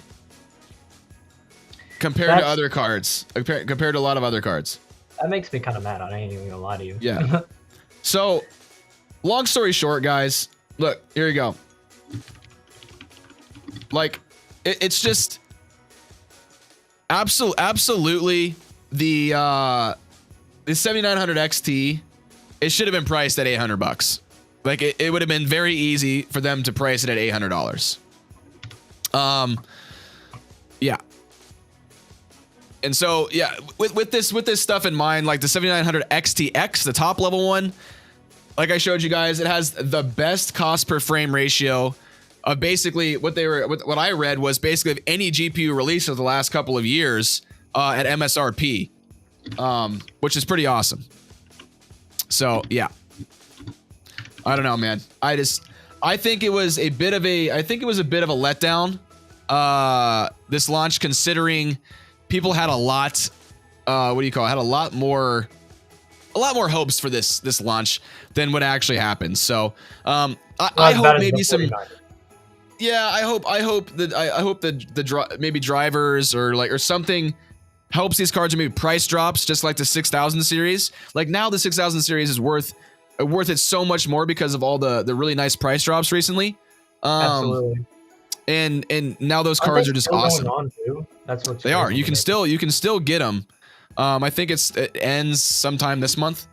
compared to other cards. Compared to a lot of other cards. That makes me kind of mad. I ain't even gonna lie to you. Yeah. So, long story short, guys. Look, here you go. Like, it's just absolutely the 7900 XT. It should have been priced at $800. Like it would have been very easy for them to price it at $800. Yeah. And so yeah, with this stuff in mind, like the 7900 XTX, the top level one, like I showed you guys, it has the best cost per frame ratio of basically what I read was basically of any GPU release of the last couple of years at MSRP, which is pretty awesome. So yeah, I don't know, man. I think it was a bit of a letdown. This launch, considering people had a lot, had a lot more hopes for this launch than what actually happened. So I hope maybe some. Yeah, I hope that maybe drivers or something helps these cards, or maybe price drops, just like the 6000 series. Like now the 6000 series is worth it so much more because of all the really nice price drops recently. Absolutely. And now those cards are just awesome. On too? That's what they are. You can still get them. I think it ends sometime this month.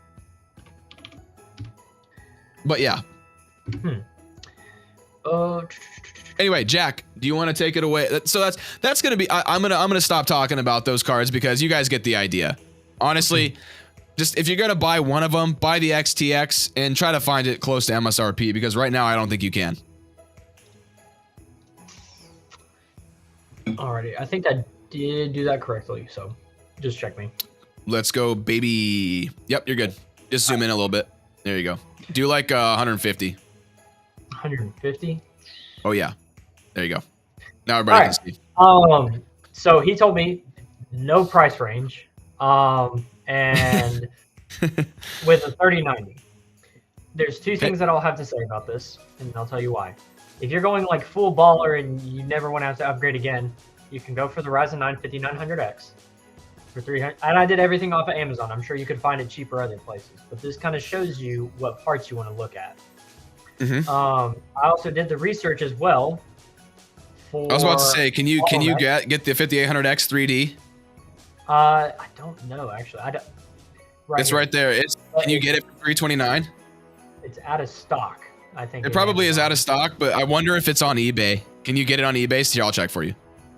But yeah. Anyway, Jack, do you want to take it away? So that's gonna be. I'm gonna stop talking about those cards because you guys get the idea. Honestly, just if you're gonna buy one of them, buy the XTX and try to find it close to MSRP because right now I don't think you can. Alrighty, I think I did do that correctly. So just check me. Let's go, baby. Yep, you're good. Just zoom in a little bit. There you go. Do like 150. 150. Oh yeah. There you go. Now everybody can see. So he told me no price range. And with a 3090. There's two things that I'll have to say about this, and I'll tell you why. If you're going like full baller and you never want to have to upgrade again, you can go for the Ryzen 9 5900X for $300. And I did everything off of Amazon. I'm sure you could find it cheaper other places, but this kind of shows you what parts you want to look at. I also did the research as well. I was about to say, can you get the 5800X 3D? I don't know actually. It's right there. Can you get it for $329? It's out of stock. I think it probably is out of stock, but I wonder if it's on eBay. Can you get it on eBay? Here, I'll check for you.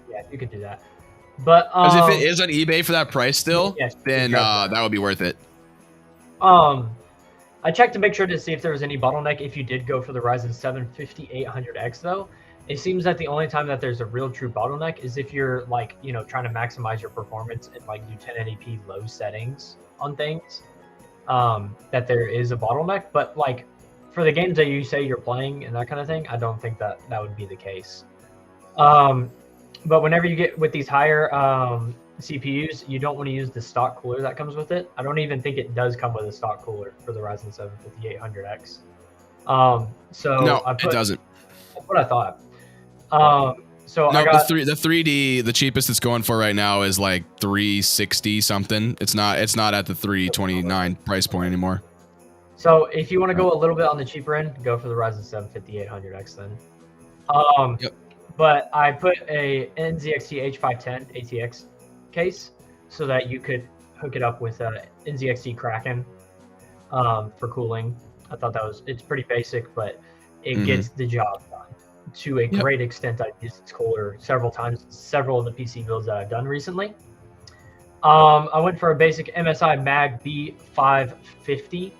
Yeah, you could do that. But because if it is on eBay for that price still, yes, then that would be worth it. I checked to make sure to see if there was any bottleneck if you did go for the Ryzen 7 5800X though. It seems that the only time that there's a real true bottleneck is if you're like, trying to maximize your performance and like do 1080p low settings on things, that there is a bottleneck. But like for the games that you say you're playing and that kind of thing, I don't think that would be the case. But whenever you get with these higher CPUs, you don't want to use the stock cooler that comes with it. I don't even think it does come with a stock cooler for the Ryzen 7 5800X. So no, it doesn't. That's what I thought. So no, I got the 3D. The cheapest it's going for right now is like 360 something. It's not at the 329 price point anymore. So if you want to go a little bit on the cheaper end, go for the Ryzen 7 5800X then. Yep. But I put a NZXT H510 ATX case so that you could hook it up with a NZXT Kraken for cooling. I thought it's pretty basic, but it gets the job done to a great extent. I've used its cooler several times, several of the PC builds that I've done recently. I went for a basic MSI Mag B550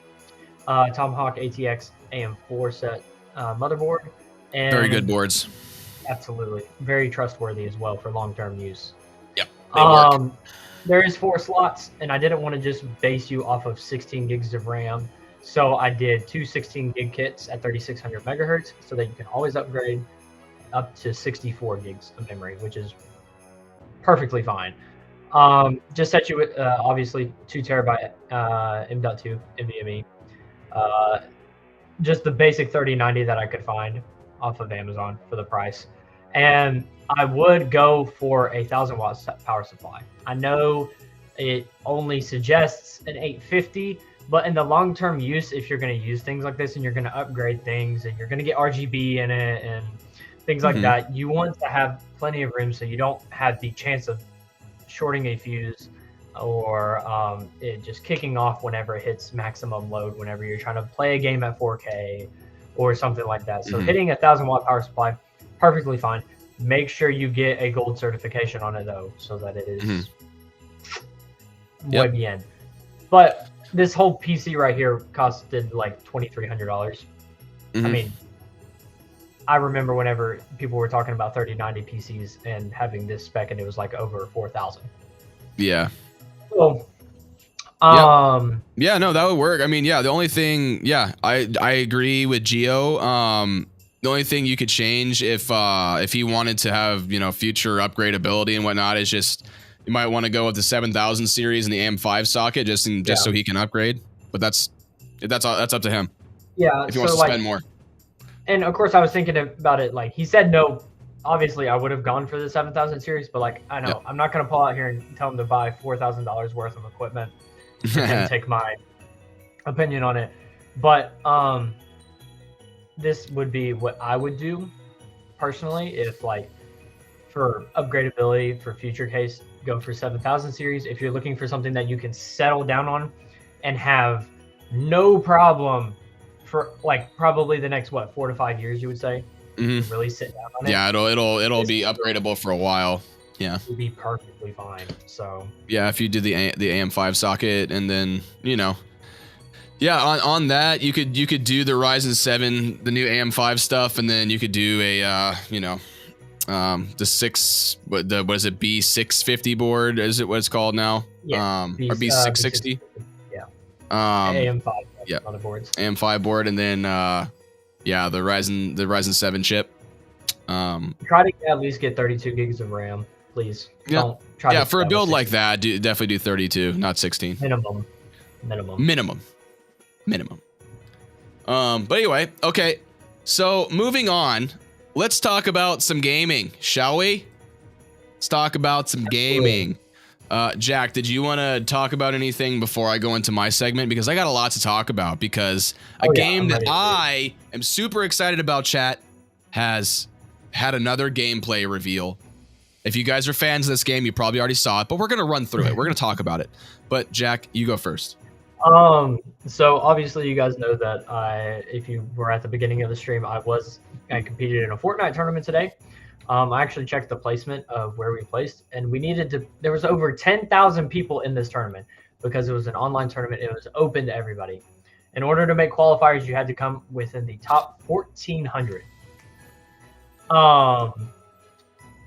Tomahawk ATX AM4 set motherboard. And Very good boards. Absolutely. Very trustworthy as well for long-term use. Yep. They work. There is 4 slots, and I didn't want to just base you off of 16 gigs of RAM. So I did 2 16 gig kits at 3600 megahertz so that you can always upgrade up to 64 gigs of memory, which is perfectly fine. Just set you with, obviously, 2 terabyte M.2 NVMe. Just the basic 3090 that I could find off of Amazon for the price. And I would go for a 1000 watt power supply. I know it only suggests an 850, but in the long-term use, if you're going to use things like this and you're going to upgrade things and you're going to get RGB in it and things like that, you want to have plenty of room so you don't have the chance of shorting a fuse or it just kicking off whenever it hits maximum load, whenever you're trying to play a game at 4K or something like that. So hitting a 1000 watt power supply, perfectly fine. Make sure you get a gold certification on it though, so that it is muy bien. But this whole PC right here costed like $2,300. I mean, I remember whenever people were talking about 3090 PCs and having this spec, and it was like over 4,000. Yeah. So, yeah, no, that would work. I mean, yeah, the only thing, I agree with Gio. The only thing you could change if he wanted to have, you know, future upgradability and whatnot is just you might want to go with the 7000 series and the AM5 socket just so he can upgrade. But that's up to him. Yeah, if he wants to spend more. And of course, I was thinking about it. Like he said, no. Obviously, I would have gone for the 7000 series, but like I know I'm not going to pull out here and tell him to buy $4,000 worth of equipment and take my opinion on it. But this would be what I would do personally if like for upgradability for future case, go for 7000 series. If you're looking for something that you can settle down on and have no problem for like probably the next 4 to 5 years, you would say. Really sit down on it. Yeah, it'll be upgradable for a while. Yeah, it'll be perfectly fine. So yeah, if you did the AM5 socket and then on that you could do the Ryzen 7, the new AM5 stuff, and then you could do a the 6 what is it, B650 board, is it what it's called now? Yeah, or B660. Yeah. AM5 motherboards. AM5 board, and then the Ryzen 7 chip. Try to at least get 32 gigs of RAM, please. Yeah. Don't try to for a build like that, definitely do 32, not 16. Minimum. But anyway, okay. So moving on, let's talk about some gaming, shall we? Let's talk about some gaming. Jack, did you want to talk about anything before I go into my segment? Because I got a lot to talk about, because a game that I am super excited about, chat, has had another gameplay reveal. If you guys are fans of this game, you probably already saw it, but we're going to run through it. We're going to talk about it. But Jack, you go first. So obviously you guys know that if you were at the beginning of the stream, I competed in a Fortnite tournament today. I actually checked the placement of where we placed, and there was over 10,000 people in this tournament because it was an online tournament. It was open to everybody. In order to make qualifiers, you had to come within the top 1,400.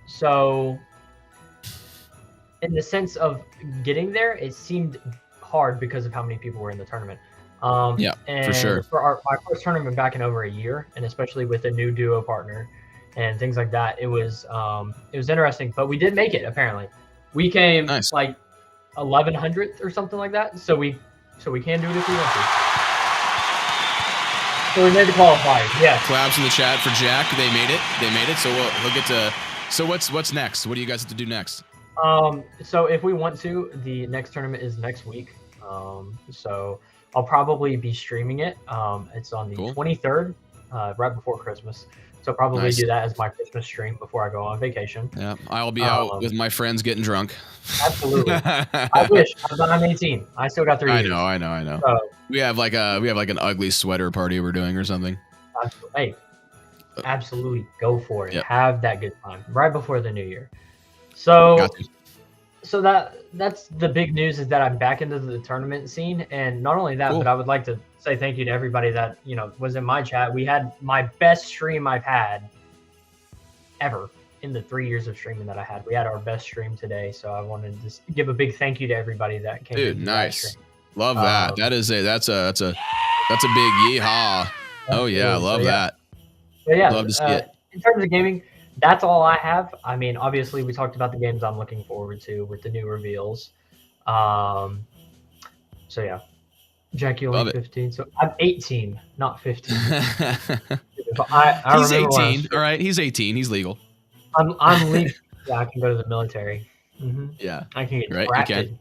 So in the sense of getting there, it seemed hard because of how many people were in the tournament. And for sure. For my first tournament back in over a year, and especially with a new duo partner and things like that, it was interesting. But we did make it. Apparently, we came like 1100th or something like that. So we can do it if we want to. So we made the qualifiers. Yeah. Claps in the chat for Jack. They made it. So we'll get to. So what's next? What do you guys have to do next? So if we want to, the next tournament is next week. So I'll probably be streaming it. It's on the 23rd, right before Christmas. So probably do that as my Christmas stream before I go on vacation. Yeah, I'll be out with my friends getting drunk. Absolutely. I wish. I'm 18. I still got 3 years. I know. So, we have like an ugly sweater party we're doing or something. Hey, absolutely go for it. Yep. Have that good time right before the new year. So that's the big news, is that I'm back into the tournament scene. And not only that, but I would like to say thank you to everybody that, was in my chat. We had my best stream I've had ever in the 3 years of streaming that I had. We had our best stream today. So I wanted to just give a big thank you to everybody that came. Dude, nice. Love that. That's a big yeehaw. Oh yeah, love that. But yeah, love to see it. In terms of gaming, that's all I have. I mean, obviously, we talked about the games I'm looking forward to with the new reveals. So yeah, Jackie only 15. So I'm 18, not 15. He's 18. All right, he's 18. He's legal. I'm legal. Yeah, I can go to the military. Yeah, I can get drafted. You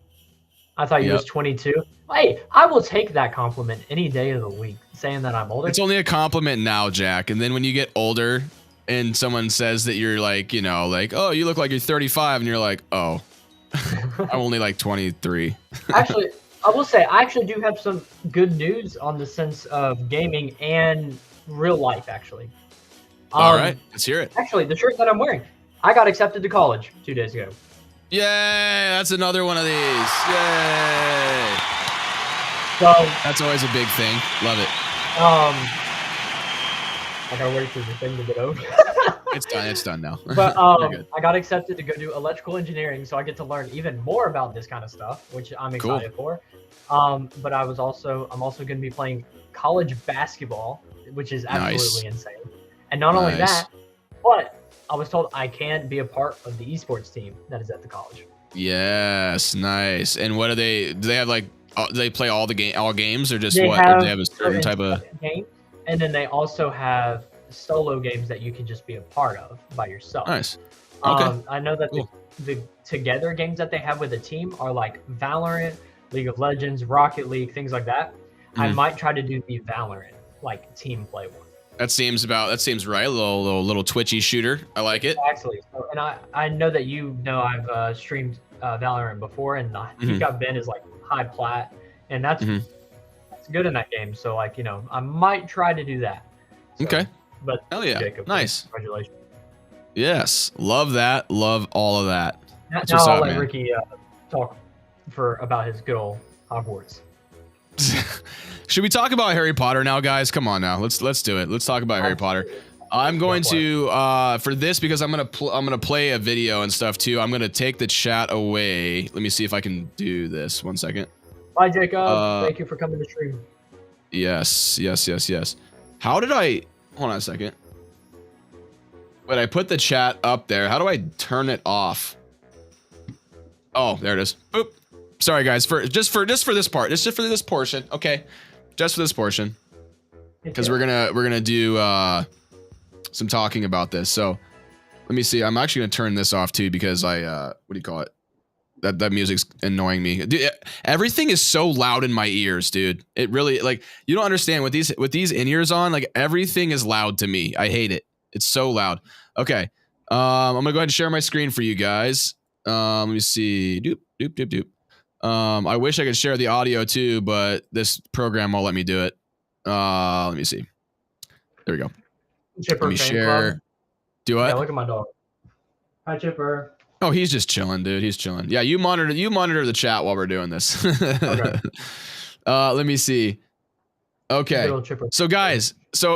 I thought you was 22. Hey, I will take that compliment any day of the week, saying that I'm older. It's only a compliment now, Jack. And then when you get older and someone says that you're like, oh, you look like you're 35, and you're like, oh, I'm only like 23. Actually, I will say, I actually do have some good news on the sense of gaming and real life, actually. All right, let's hear it. Actually, the shirt that I'm wearing, I got accepted to college 2 days ago. Yay, that's another one of these. Yay. So that's always a big thing. Love it. I gotta wait for the thing to get over. It's done now. But I got accepted to go do electrical engineering, so I get to learn even more about this kind of stuff, which I'm excited for. But I'm also going to be playing college basketball, which is absolutely insane. And not only that, but I was told I can be a part of the esports team that is at the college. Yes, nice. And what do they have, like, do they play all games, or just they what? Have or do they have a certain type of game? And then they also have solo games that you can just be a part of by yourself. Nice. Okay. I know that the together games that they have with a team are like Valorant, League of Legends, Rocket League, things like that. I might try to do the Valorant like team play one. That seems right. A little twitchy shooter. I like it. Actually, so, and I know that I've streamed Valorant before, and I think I've been as like high plat, and that's good in that game. So like I might try to do that. So, okay. But hell yeah, Jacob, nice. Congratulations. Yes, love that. Love all of that. Now I'll let Ricky talk about his good old Hogwarts. Should we talk about Harry Potter now, guys? Come on now, let's do it. Let's talk about Harry Potter. I'm going to for this, because I'm gonna play a video and stuff too. I'm gonna take the chat away. Let me see if I can do this. 1 second. Bye, Jacob. Thank you for coming to stream. Yes. How did I? Hold on a second. Wait, I put the chat up there. How do I turn it off? Oh, there it is. Oop. Sorry, guys. Just for this part. Just for this portion. Okay. Just for this portion. Because we're gonna do some talking about this. So let me see. I'm actually gonna turn this off too, because I what do you call it? That music's annoying me. Dude, everything is so loud in my ears, dude. It really, like, you don't understand with these in-ears on, like, everything is loud to me. I hate it. It's so loud. Okay. I'm gonna go ahead and share my screen for you guys. Let me see. Doop. I wish I could share the audio too, but this program won't let me do it. Let me see. There we go. Chipper, let me share. Club. Do what? Yeah, look at my dog. Hi, Chipper. Oh, he's just chilling, dude. He's chilling. Yeah, you monitor the chat while we're doing this. Okay. Let me see. Okay. So guys,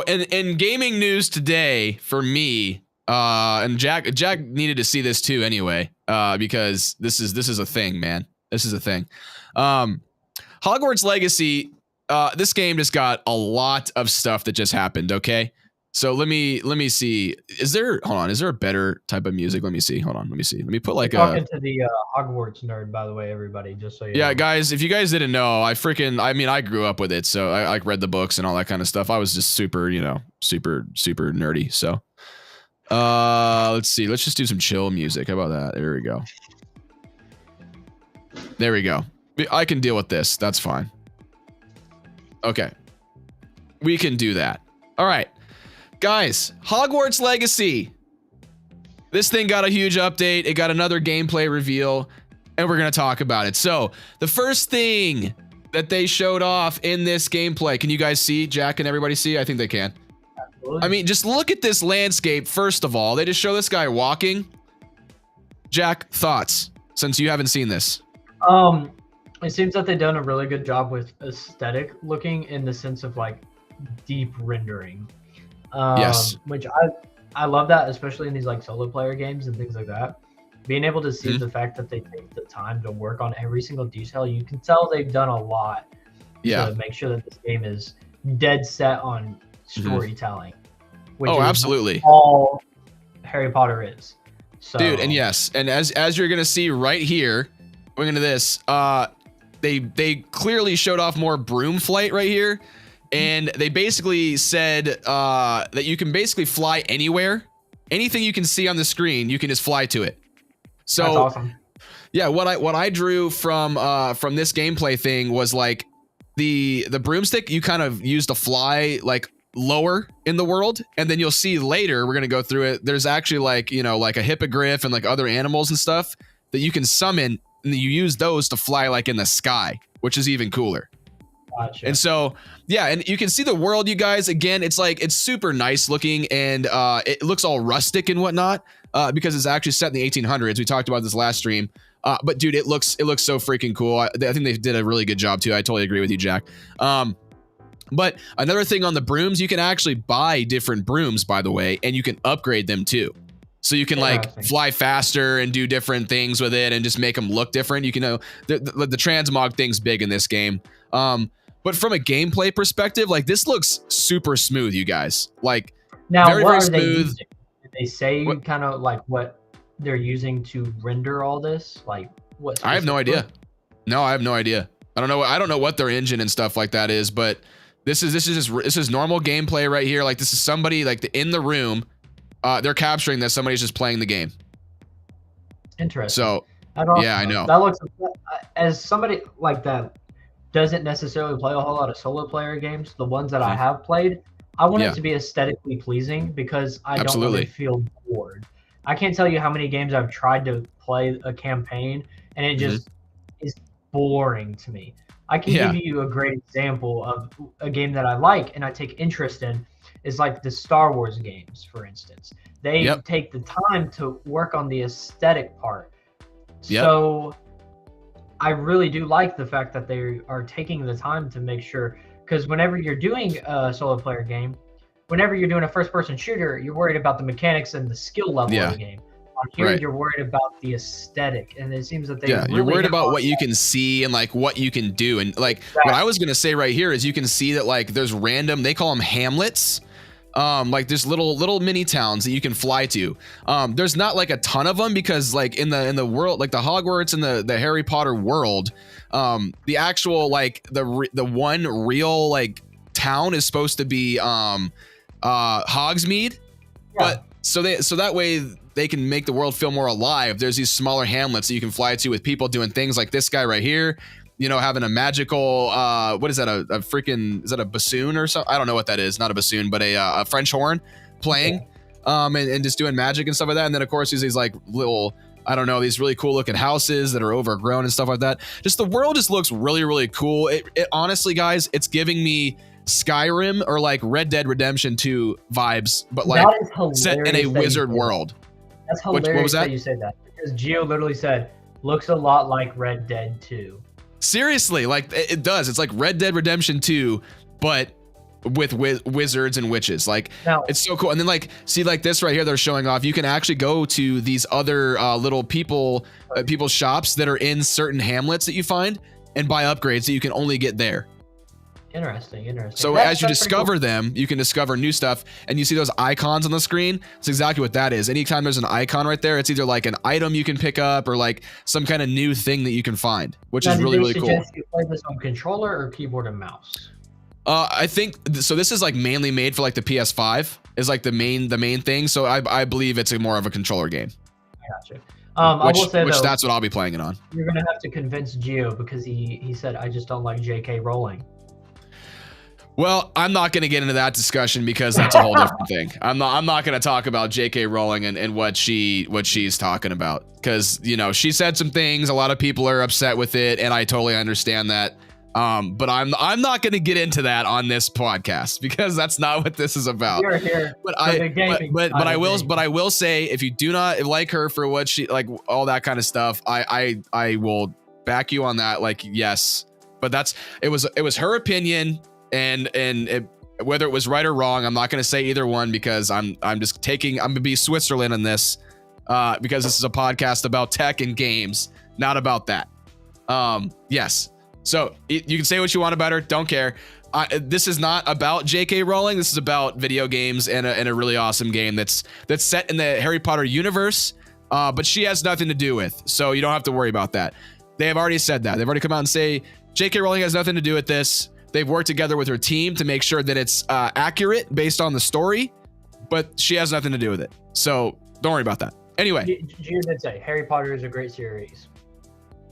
in gaming news today for me, and Jack needed to see this too anyway, because this is a thing, man. This is a thing. Hogwarts Legacy, this game just got a lot of stuff that just happened, okay? So let me see. Is there a better type of music? Let me see. Hold on. Let me see. Let me put like talking to the Hogwarts nerd, by the way, everybody, just so you know. Guys, if you guys didn't know, I grew up with it, so I like read the books and all that kind of stuff. I was just super nerdy. So let's see. Let's just do some chill music. How about that? There we go. I can deal with this. That's fine. Okay. We can do that. All right. Guys, Hogwarts Legacy. This thing got a huge update. It got another gameplay reveal, and we're going to talk about it. So, the first thing that they showed off in this gameplay, can you guys see? Jack, can everybody see? I think they can. Absolutely. I mean, just look at this landscape, first of all. They just show this guy walking. Jack, thoughts, since you haven't seen this? It seems that they've done a really good job with aesthetic looking in the sense of like deep rendering. Yes. Which I love that, especially in these like solo player games and things like that. Being able to see the fact that they take the time to work on every single detail, you can tell they've done a lot to make sure that this game is dead set on storytelling. Which is absolutely all Harry Potter is. So, dude, and yes, and as you're gonna see right here, going into this, they clearly showed off more broom flight right here, and they basically said that you can basically fly anywhere. Anything you can see on the screen, you can just fly to it. So that's awesome. Yeah, what I drew from this gameplay thing was like the broomstick you kind of use to fly like lower in the world, and then you'll see later, we're gonna go through it, there's actually like, you know, like a hippogriff and like other animals and stuff that you can summon, and you use those to fly like in the sky, which is even cooler. Gotcha. And so yeah, and you can see the world, you guys. Again, it's like, it's super nice looking, and it looks all rustic and whatnot, because it's actually set in the 1800s. We talked about this last stream, but dude, it looks so freaking cool. I think they did a really good job too. I totally agree with you, Jack. But another thing on the brooms, you can actually buy different brooms, by the way, and you can upgrade them too. So you can like fly faster and do different things with it and just make them look different. You can know the transmog thing's big in this game. But from a gameplay perspective, like this looks super smooth, you guys. Like now, very, what very are they smooth. using? Did they say kind of like what they're using to render all this? Like what? I have no idea. No, I have no idea. I don't know what their engine and stuff like that is, but this is normal gameplay right here. Like this is somebody like in the room. They're capturing this. Somebody's just playing the game. Interesting. So yeah, I know. That looks, as somebody like that doesn't necessarily play a whole lot of solo player games. The ones that I have played, I want it to be aesthetically pleasing because I don't really feel bored. I can't tell you how many games I've tried to play a campaign and it just is boring to me. I can give you a great example of a game that I like and I take interest in is like the Star Wars games, for instance. They take the time to work on the aesthetic part. So I really do like the fact that they are taking the time to make sure, because whenever you're doing a solo player game, whenever you're doing a first person shooter, you're worried about the mechanics and the skill level of the game. On here, you're worried about the aesthetic, and it seems that they really you're worried about what you can see and like what you can do. And like what I was gonna say right here is you can see that like there's random, they call them hamlets. Like there's little mini towns that you can fly to. There's not like a ton of them because like in the world, like the Hogwarts and the Harry Potter world, the actual like the one real like town is supposed to be Hogsmeade, but so that way they can make the world feel more alive. There's these smaller hamlets that you can fly to with people doing things like this guy right here, you know, having a magical, what is that? A freaking, is that a bassoon or something? I don't know what that is. Not a bassoon, but a French horn playing, and just doing magic and stuff like that. And then of course there's these like little, I don't know, these really cool looking houses that are overgrown and stuff like that. Just the world just looks really, really cool. It honestly, guys, it's giving me Skyrim or like Red Dead Redemption 2 vibes, but like set in a wizard world. That's hilarious. What was that? You said that because Gio literally said, looks a lot like Red Dead 2. Seriously, like it does. It's like Red Dead Redemption 2, but with wizards and witches. Like it's so cool. And then like, see like this right here, they're showing off. You can actually go to these other little people's shops that are in certain hamlets that you find and buy upgrades that you can only get there. Interesting. So as you discover them, you can discover new stuff, and you see those icons on the screen. That's exactly what that is. Anytime there's an icon right there, it's either like an item you can pick up or like some kind of new thing that you can find, which is really, really cool. You play this on controller or keyboard and mouse? I think so. This is like mainly made for like the PS5 is like the main thing. So I believe it's more of a controller game. I gotcha. I will say which though, that's what I'll be playing it on. you're gonna have to convince Gio because he said I just don't like J.K. Rowling. Well, I'm not going to get into that discussion because that's a whole different thing. I'm not going to talk about J.K. Rowling and what she's talking about, because she said some things. A lot of people are upset with it, and I totally understand that. But I'm not going to get into that on this podcast because that's not what this is about. You're here but I will say, if you do not like her for what she like, all that kind of stuff, I will back you on that. Like, yes, but it was her opinion. And whether it was right or wrong, I'm not going to say either one because I'm going to be Switzerland in this because this is a podcast about tech and games, not about that. Yes. So you can say what you want about her. Don't care. This is not about J.K. Rowling. This is about video games and a really awesome game that's set in the Harry Potter universe, but she has nothing to do with. So you don't have to worry about that. They have already said that. They've already come out and say J.K. Rowling has nothing to do with this. They've worked together with her team to make sure that it's accurate based on the story, but she has nothing to do with it. So don't worry about that. Anyway. Gio did say Harry Potter is a great series.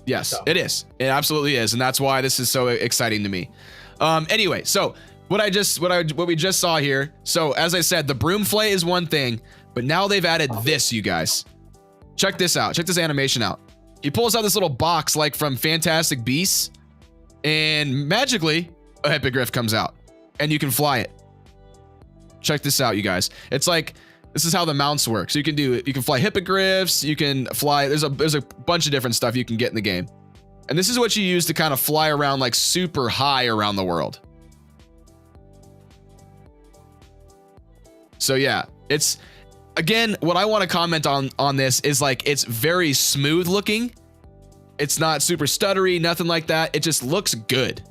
Yes, so. It is. It absolutely is. And that's why this is so exciting to me. Anyway, so what we just saw here. So as I said, the broom flay is one thing, but now they've added this, you guys. Check this out. Check this animation out. He pulls out this little box like from Fantastic Beasts, and magically a hippogriff comes out and you can fly it. Check this out, you guys. It's like, this is how the mounts work. So you can fly hippogriffs, you can fly, there's a bunch of different stuff you can get in the game. And this is what you use to kind of fly around like super high around the world. So yeah, it's, again, what I want to comment on this is like, it's very smooth looking. It's not super stuttery, nothing like that. It just looks good.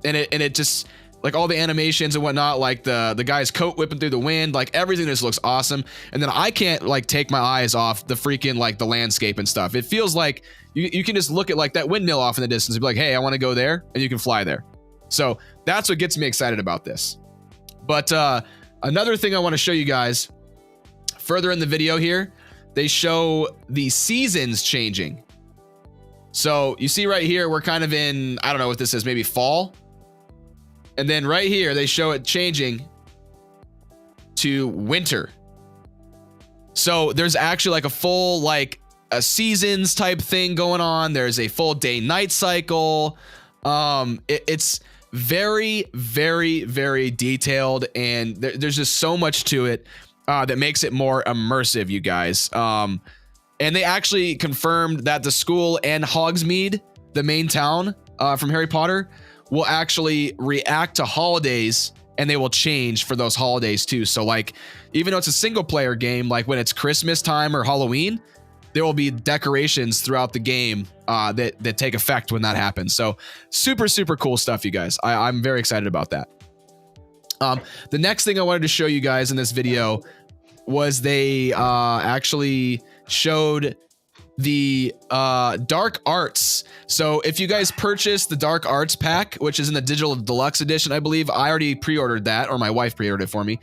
And it just, like all the animations and whatnot, like the guy's coat whipping through the wind, like everything just looks awesome. And then I can't like take my eyes off the freaking like the landscape and stuff. It feels like you can just look at like that windmill off in the distance and be like, hey, I want to go there, and you can fly there. So that's what gets me excited about this. But another thing I want to show you guys further in the video here, they show the seasons changing. So you see right here, we're kind of in, I don't know what this is, maybe fall. And then right here, they show it changing to winter. So there's actually like a full, like a seasons type thing going on. There's a full day night cycle. It's very, very, very detailed. And there's just so much to it that makes it more immersive, you guys. And they actually confirmed that the school and Hogsmeade, the main town from Harry Potter, will actually react to holidays, and they will change for those holidays too. So like, even though it's a single player game, like when it's Christmas time or Halloween, there will be decorations throughout the game that take effect when that happens. So super, super cool stuff, you guys. I'm very excited about that. The next thing I wanted to show you guys in this video was they actually showed the dark arts. So if you guys purchase the dark arts pack, which is in the digital deluxe edition, I believe I already pre-ordered that, or my wife pre-ordered it for me.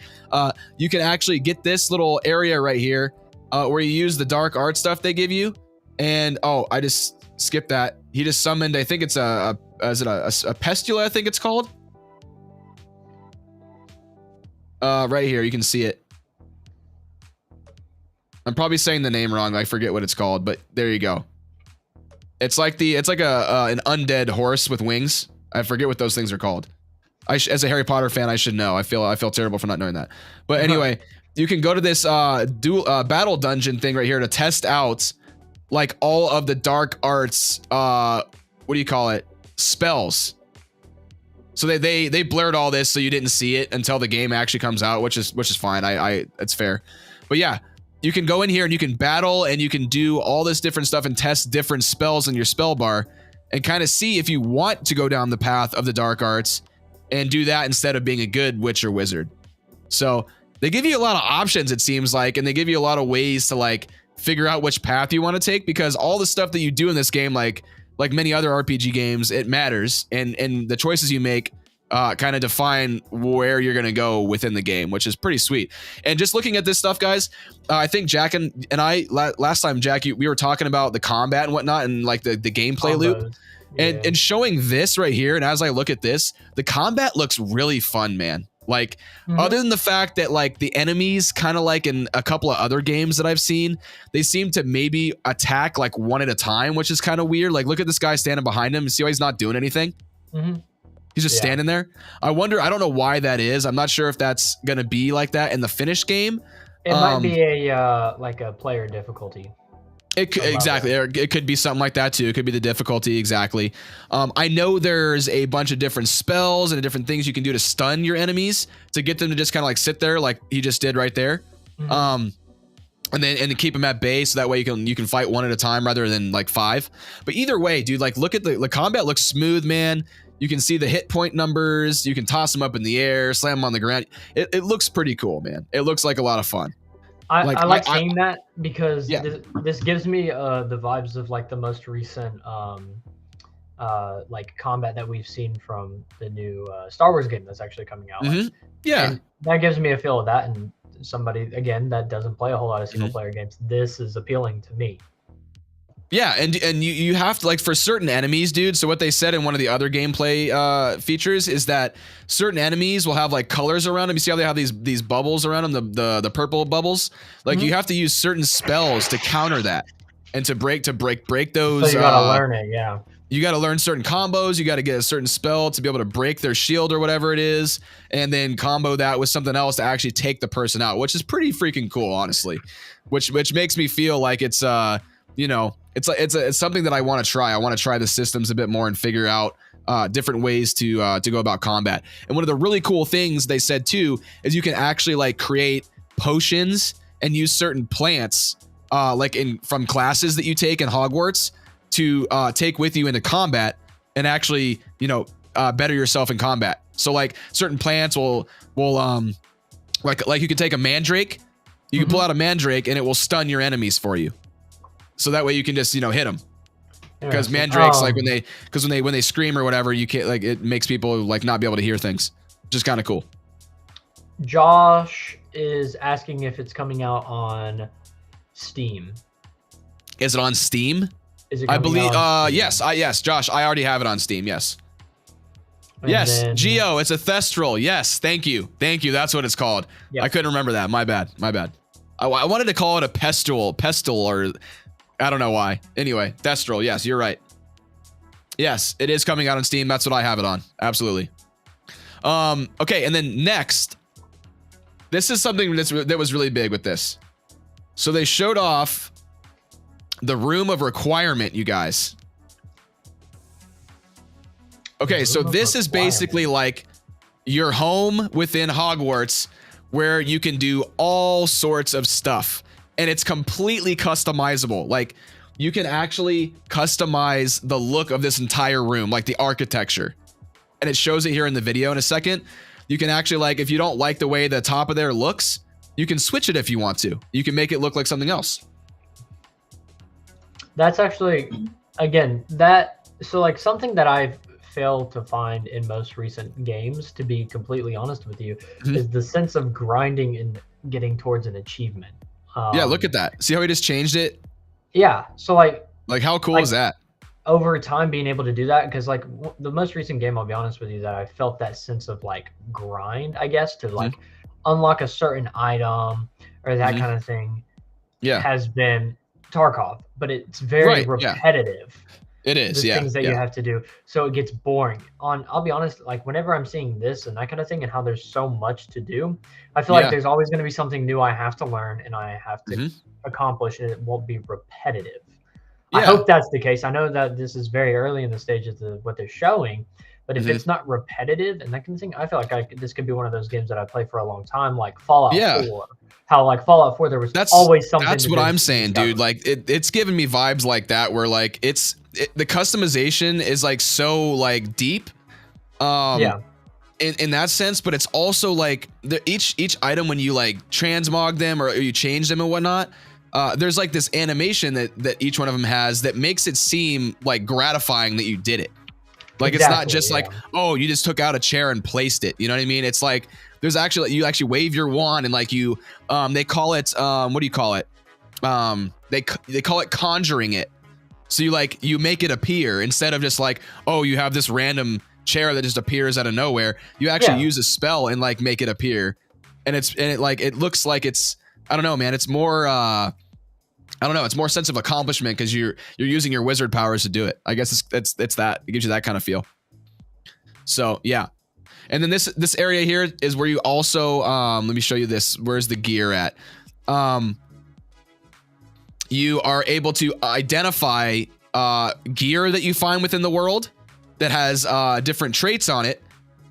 You can actually get this little area right here where you use the dark art stuff they give you. And oh, I just skipped that. He just summoned, I think it's a Pestula, I think it's called. Right here, you can see it. I'm probably saying the name wrong. I forget what it's called, but there you go. It's like an undead horse with wings. I forget what those things are called. As a Harry Potter fan, I should know. I feel terrible for not knowing that. But anyway, you can go to this battle dungeon thing right here to test out like all of the dark arts. What do you call it? Spells. So they blurred all this so you didn't see it until the game actually comes out, which is fine. It's fair. But yeah. You can go in here and you can battle and you can do all this different stuff and test different spells in your spell bar and kind of see if you want to go down the path of the dark arts and do that instead of being a good witch or wizard. So they give you a lot of options, it seems like, and they give you a lot of ways to like figure out which path you want to take, because all the stuff that you do in this game, like many other RPG games, it matters, and the choices you make kind of define where you're going to go within the game, which is pretty sweet. And just looking at this stuff, guys, I think Jack and I, last time, Jack, we were talking about the combat and whatnot and like the gameplay loop. And showing this right here, and as I look at this, the combat looks really fun, man. Like, other than the fact that like the enemies, kind of like in a couple of other games that I've seen, they seem to maybe attack like one at a time, which is kind of weird. Like, look at this guy standing behind him. See how he's not doing anything? He's just standing there. I don't know why that is. I'm not sure if that's going to be like that in the finished game. It might be a like a player difficulty. Exactly. It could be something like that too. It could be the difficulty. Exactly. I know there's a bunch of different spells and different things you can do to stun your enemies to get them to just kind of like sit there like he just did right there. And to keep them at bay so that way you can fight one at a time rather than like 5. But either way, dude, like look at the combat looks smooth, man. You can see the hit point numbers. You can toss them up in the air, slam them on the ground. It looks pretty cool, man. It looks like a lot of fun. I like seeing that because this gives me the vibes of like the most recent like combat that we've seen from the new Star Wars game that's actually coming out. And that gives me a feel of that. And somebody again that doesn't play a whole lot of single player games, this is appealing to me. Yeah, and you have to, like, for certain enemies, dude. So what they said in one of the other gameplay features is that certain enemies will have like colors around them. You see how they have these bubbles around them, the purple bubbles. Like you have to use certain spells to counter that and to break those. So you gotta learn it, yeah. You got to learn certain combos. You got to get a certain spell to be able to break their shield or whatever it is, and then combo that with something else to actually take the person out, which is pretty freaking cool, honestly. Which makes me feel like it's you know, it's something that I want to try. I want to try the systems a bit more and figure out different ways to go about combat. And one of the really cool things they said too is you can actually like create potions and use certain plants like from classes that you take in Hogwarts to take with you into combat and actually, you know, better yourself in combat. So like certain plants will like you can take a mandrake, you can pull out a mandrake and it will stun your enemies for you. So that way you can just, you know, hit them. Because mandrakes, like when they scream or whatever, you can't, like, it makes people like not be able to hear things. Just kind of cool. Josh is asking if it's coming out on Steam. Is it on Steam? Is it I believe yes, Josh, I already have it on Steam. Yes. And yes, then, Geo, it's a Thestral. Yes, thank you. That's what it's called. Yep. I couldn't remember that. My bad. I wanted to call it a pestle, or I don't know why. Anyway, Thestral. Yes, you're right. Yes, it is coming out on Steam. That's what I have it on. Absolutely. Okay, and then next, this is something that was really big with this. So they showed off the room of requirement, you guys. Okay, so this is basically like your home within Hogwarts where you can do all sorts of stuff. And it's completely customizable. Like, you can actually customize the look of this entire room, like the architecture. And it shows it here in the video in a second. You can actually, like, if you don't like the way the top of there looks, you can switch it if you want to. You can make it look like something else. That's actually, again, so like something that I've failed to find in most recent games, to be completely honest with you, is the sense of grinding and getting towards an achievement. Yeah, look at that. See how he just changed it? Yeah. So like how cool is that? Over time being able to do that, because like the most recent game, I'll be honest with you, that I felt that sense of like grind, I guess, to like unlock a certain item or that kind of thing, has been Tarkov, but it's very repetitive. It is, the things that you have to do, so it gets boring. I'll be honest, like whenever I'm seeing this and that kind of thing, and how there's so much to do, I feel like there's always going to be something new I have to learn and I have to accomplish, and it won't be repetitive. I hope that's the case. I know that this is very early in the stages of what they're showing, but if it's not repetitive and that kind of thing, I feel like this could be one of those games that I play for a like Fallout 4. How like Fallout 4, there was always something. That's what I'm saying, dude. Like it's giving me vibes like that, where like the customization is like so like deep, in that sense. But it's also like each item, when you like transmog them or you change them and whatnot, there's like this animation that each one of them has that makes it seem like gratifying that you did it. Like it's not just like, oh, you just took out a chair and placed it. You know what I mean? It's like there's actually you actually wave your wand and like you they call it what do you call it? They call it conjuring it. So you make it appear instead of just like, oh, you have this random chair that just appears out of nowhere. You actually use a spell and like make it appear. And it looks like it's, I don't know, man. It's more I don't know. It's more sense of accomplishment because you're using your wizard powers to do it. I guess it's that. It gives you that kind of feel. So yeah. And then this area here is where you also let me show you this. Where's the gear at? You are able to identify gear that you find within the world that has different traits on it,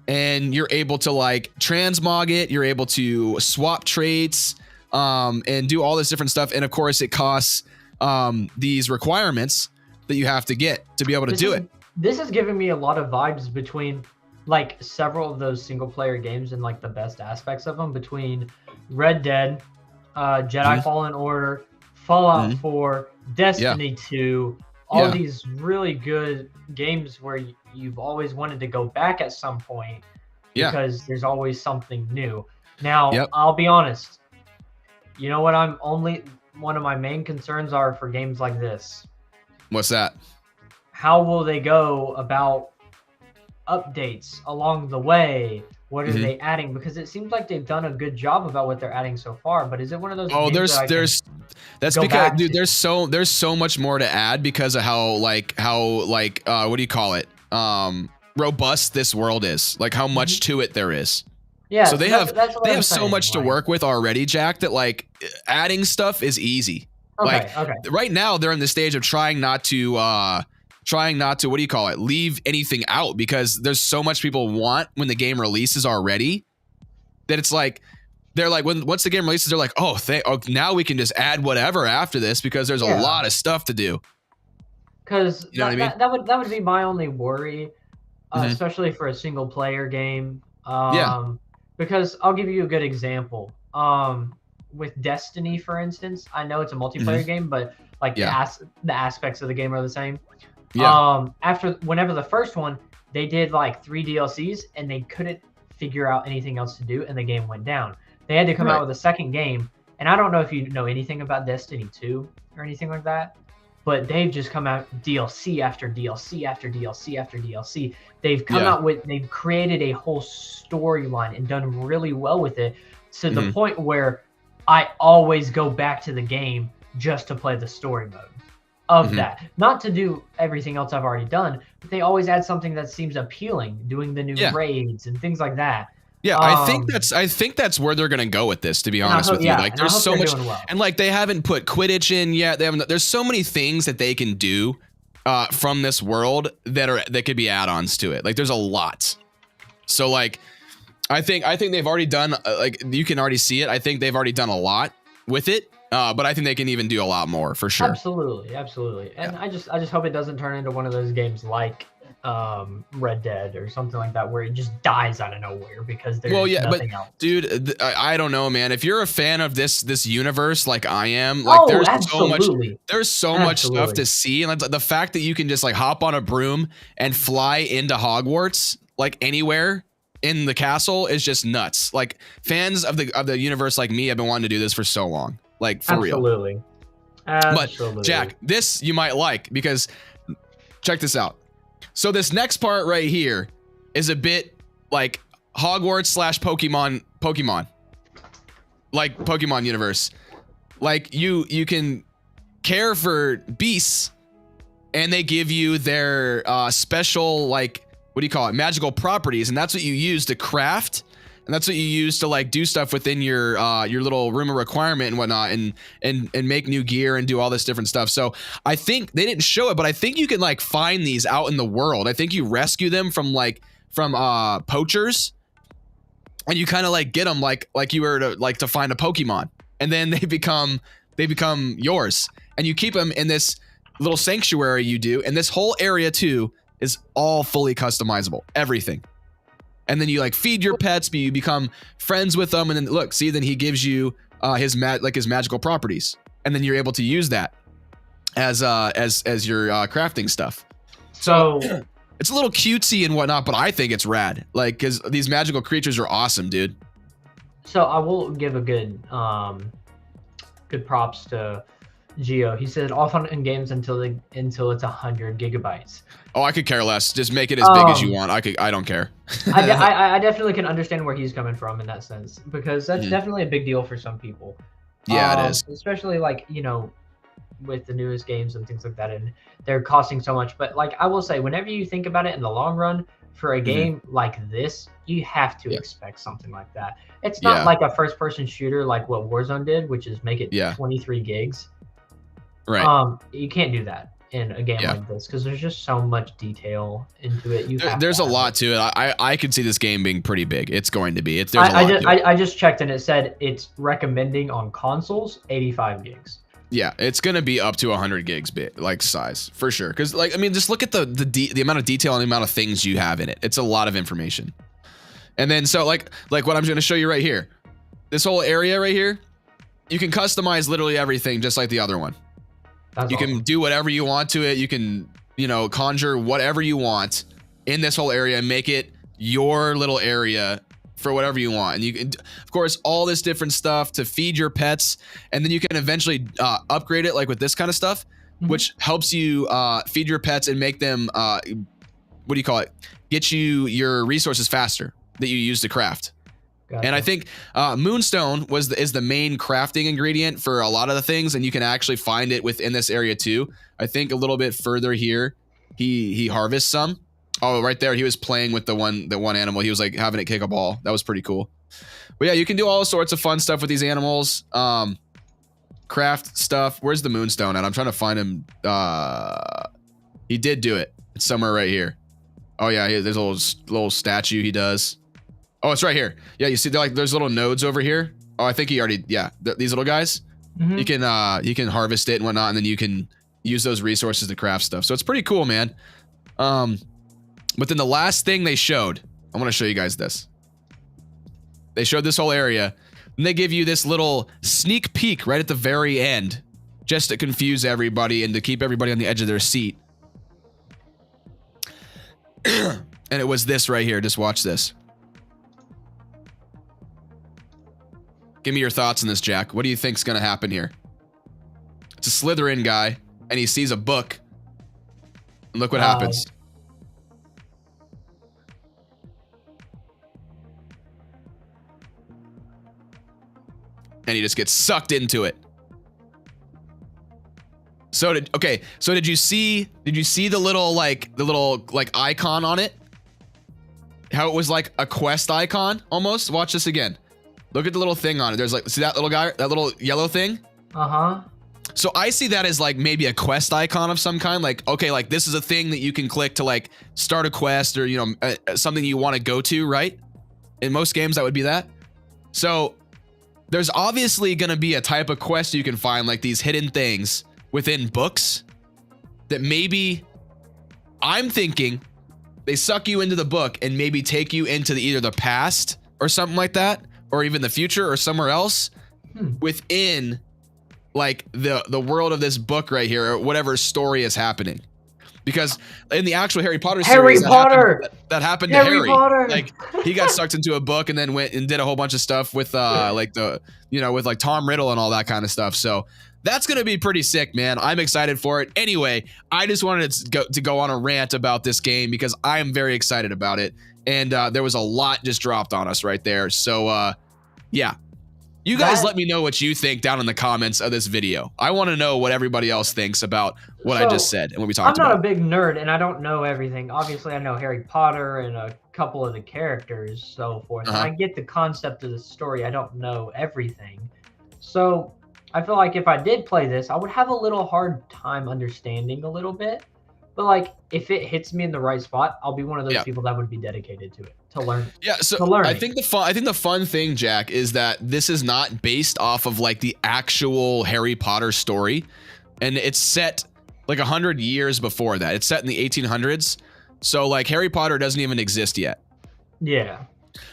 and you're able to like transmog it. You're able to swap traits and do all this different stuff. And of course, it costs these requirements that you have to get to be able to do it. This is giving me a lot of vibes between like several of those single player games and like the best aspects of them, between Red Dead, Jedi Fallen Order, Fallout 4, Destiny 2, all these really good games where you've always wanted to go back at some point because there's always something new. Now, I'll be honest. You know what one of my main concerns are for games like this? What's that? How will they go about updates along the way? What are they adding? Because it seems like they've done a good job about what they're adding so far. But is it one of those? Oh, that's because dude, there's so much more to add because of how what do you call it? Robust this world is. Like how much to it there is. Yeah. So they have so much to work with already, Jack. That like adding stuff is easy. Okay. Right now they're in the stage of trying not to what do you call it, leave anything out, because there's so much people want when the game releases already that it's like they're like once the game releases they're like, oh now we can just add whatever after this because there's a lot of stuff to do. Because you know what I mean? That would be my only worry, especially for a single player game. Because I'll give you a good example. With Destiny, for instance, I know it's a multiplayer game, but like the aspects of the game are the same. Whenever the first one, they did like 3 DLCs and they couldn't figure out anything else to do and the game went down. They had to come out with a second game. And I don't know if you know anything about Destiny 2 or anything like that, but they've just come out DLC after DLC after DLC after DLC. They've come out they've created a whole storyline and done really well with it, to the point where I always go back to the game just to play the story mode of that. Not to do everything else I've already done, but they always add something that seems appealing, doing the new raids and things like that. Yeah, I think that's where they're gonna go with this, to be honest with you. Like there's so much and like they haven't put Quidditch in yet. There's so many things that they can do from this world that could be add-ons to it. Like there's a lot. So like I think they've already done like you can already see it. I think they've already done a lot with it. But I think they can even do a lot more for sure. Absolutely. And I just hope it doesn't turn into one of those games like Red Dead or something like that where it just dies out of nowhere because there's nothing else. Dude, I don't know, man. If you're a fan of this universe like I am, like there's so much stuff to see, and the fact that you can just like hop on a broom and fly into Hogwarts like anywhere in the castle is just nuts. Like fans of the universe like me have been wanting to do this for so long. Like for real. But Jack, this you might like because check this out. So this next part right here is a bit like Hogwarts / Pokemon. Like Pokemon universe. Like you can care for beasts and they give you their special like what do you call it? Magical properties, and that's what you use to craft. And that's what you use to like do stuff within your little room of requirement and whatnot, and make new gear and do all this different stuff. So I think they didn't show it, but I think you can like find these out in the world. I think you rescue them from poachers, and you kind of like get them like you were to find a Pokemon, and then they become yours, and you keep them in this little sanctuary you do, and this whole area too is all fully customizable, everything. And then you like feed your pets, but you become friends with them. And then look, see, then he gives you his magical properties, and then you're able to use that as your crafting stuff. So It's a little cutesy and whatnot, but I think it's rad. Like, because these magical creatures are awesome, dude. So I will give a good props to Geo. He said all fun in games until it's 100 gigabytes. Oh, I could care less. Just make it as big as you want. I don't care. I definitely can understand where he's coming from in that sense, because that's definitely a big deal for some people. Yeah, it is. Especially like, with the newest games and things like that, and they're costing so much. But like I will say, whenever you think about it in the long run, for a game like this, you have to expect something like that. It's not like a first-person shooter like what Warzone did, which is make it 23 gigs. Right. You can't do that in a game like this, because there's just so much detail into it. There's a lot to it. I could see this game being pretty big. It's going to be. I just checked and it said it's recommending on consoles 85 gigs. Yeah, it's gonna be up to 100 gigs like size for sure. Because like, I mean, just look at the amount of detail and the amount of things you have in it. It's a lot of information. And then so like what I'm gonna show you right here, this whole area right here, you can customize literally everything just like the other one. You can do whatever you want to it. You can conjure whatever you want in this whole area and make it your little area for whatever you want. And you can, of course, all this different stuff to feed your pets, and then you can eventually upgrade it like with this kind of stuff, which helps you feed your pets and make them get you your resources faster that you use to craft. Gotcha. And I think moonstone is the main crafting ingredient for a lot of the things, and you can actually find it within this area too. I think a little bit further here he harvests some. Oh, right there, he was playing with the one animal. He was like having it kick a ball. That was pretty cool. But yeah, you can do all sorts of fun stuff with these animals. Craft stuff. Where's the moonstone at? I'm trying to find him. He did do it. It's somewhere right here. Oh yeah, there's a little statue he does. Oh, it's right here. Yeah, you see, there's little nodes over here. Oh, I think he already. Yeah, these little guys. You can harvest it and whatnot, and then you can use those resources to craft stuff. So it's pretty cool, man. But then the last thing they showed, I want to show you guys this. They showed this whole area, and they give you this little sneak peek right at the very end, just to confuse everybody and to keep everybody on the edge of their seat. And it was this right here. Just watch this. Give me your thoughts on this, Jack. What do you think's gonna happen here? It's a Slytherin guy, and he sees a book. And look what happens. And he just gets sucked into it. So did you see the little icon on it? How it was like a quest icon almost? Watch this again. Look at the little thing on it. There's see that little guy, that little yellow thing? Uh-huh. So I see that as like maybe a quest icon of some kind. Like, okay, like this is a thing that you can click to like start a quest or, something you want to go to, right? In most games, that would be that. So there's obviously going to be a type of quest you can find, like these hidden things within books that maybe I'm thinking they suck you into the book and maybe take you into either the past or something like that, or even the future or somewhere else within like the world of this book right here, or whatever story is happening. Because in the actual Harry Potter series, that happened to Harry. Like he got sucked into a book and then went and did a whole bunch of stuff with with Tom Riddle and all that kind of stuff. So that's going to be pretty sick, man. I'm excited for it. Anyway, I just wanted to go on a rant about this game because I am very excited about it. And there was a lot just dropped on us right there. So yeah. You guys let me know what you think down in the comments of this video. I want to know what everybody else thinks about what I just said and what we talked about. I'm not a big nerd and I don't know everything. Obviously, I know Harry Potter and a couple of the characters, so forth. And I get the concept of the story. I don't know everything. So I feel like if I did play this, I would have a little hard time understanding a little bit. But like, if it hits me in the right spot, I'll be one of those people that would be dedicated to it, to learn. Yeah, so I think the fun thing, Jack, is that this is not based off of like the actual Harry Potter story, and it's set like 100 years before that. It's set in the 1800s, so like Harry Potter doesn't even exist yet. Yeah,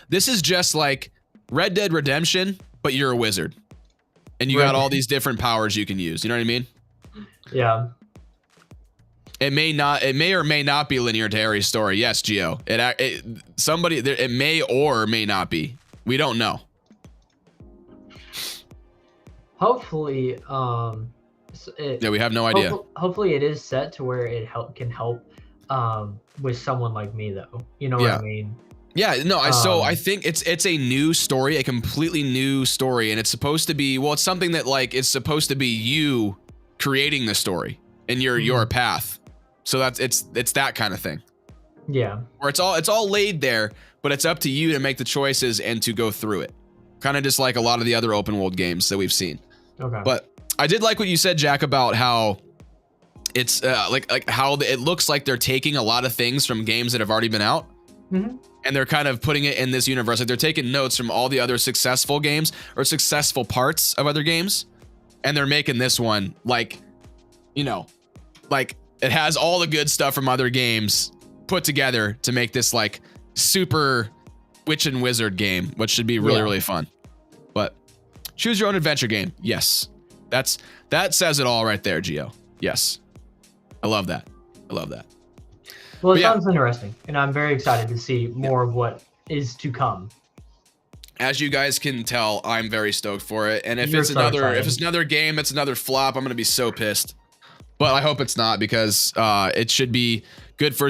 this is just like Red Dead Redemption, but you're a wizard, and you got all these different powers you can use. You know what I mean? Yeah. It may or may not be linear to Harry's story. Yes, Gio. It may or may not be. We don't know. Hopefully, yeah, we have no idea. Hopefully, it is set to where it can help with someone like me, though. You know what I mean? Yeah, no, so I think it's a new story, a completely new story, and it's supposed to be, well, it's something that like it's supposed to be you creating the story and your path. So it's that kind of thing. Yeah. Where it's all laid there, but it's up to you to make the choices and to go through it. Kind of just like a lot of the other open world games that we've seen. Okay. But I did like what you said, Jack, about how it's like how it looks like they're taking a lot of things from games that have already been out. Mm-hmm. And they're kind of putting it in this universe. Like they're taking notes from all the other successful games or successful parts of other games. And they're making this one like, you know, like it has all the good stuff from other games put together to make this like super witch and wizard game, which should be really, really fun. But choose your own adventure game. Yes. That says it all right there, Gio. Yes. I love that. I love that. Well, it sounds interesting, and I'm very excited to see more of what is to come. As you guys can tell, I'm very stoked for it. And if it's another game that's another flop, I'm gonna be so pissed. But I hope it's not, because it should be good for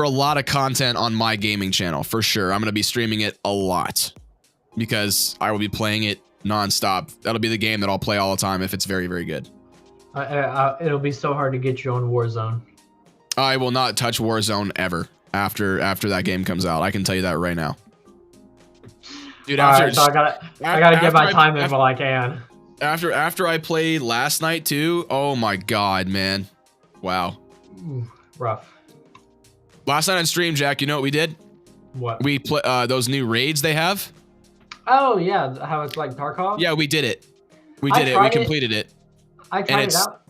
a lot of content on my gaming channel for sure. I'm gonna be streaming it a lot because I will be playing it nonstop. That'll be the game that I'll play all the time if it's very, very good. It'll be so hard to get you on Warzone. I will not touch Warzone ever after that game comes out. I can tell you that right now. Dude, so I gotta get my time in while I can. After I played last night too. Oh my god, man. Wow. Ooh, rough. Last night on stream, Jack, you know what we did? What? We play those new raids they have. Oh yeah, how it's like Tarkov? Yeah, we did it. We did it. We completed it. I tried it out.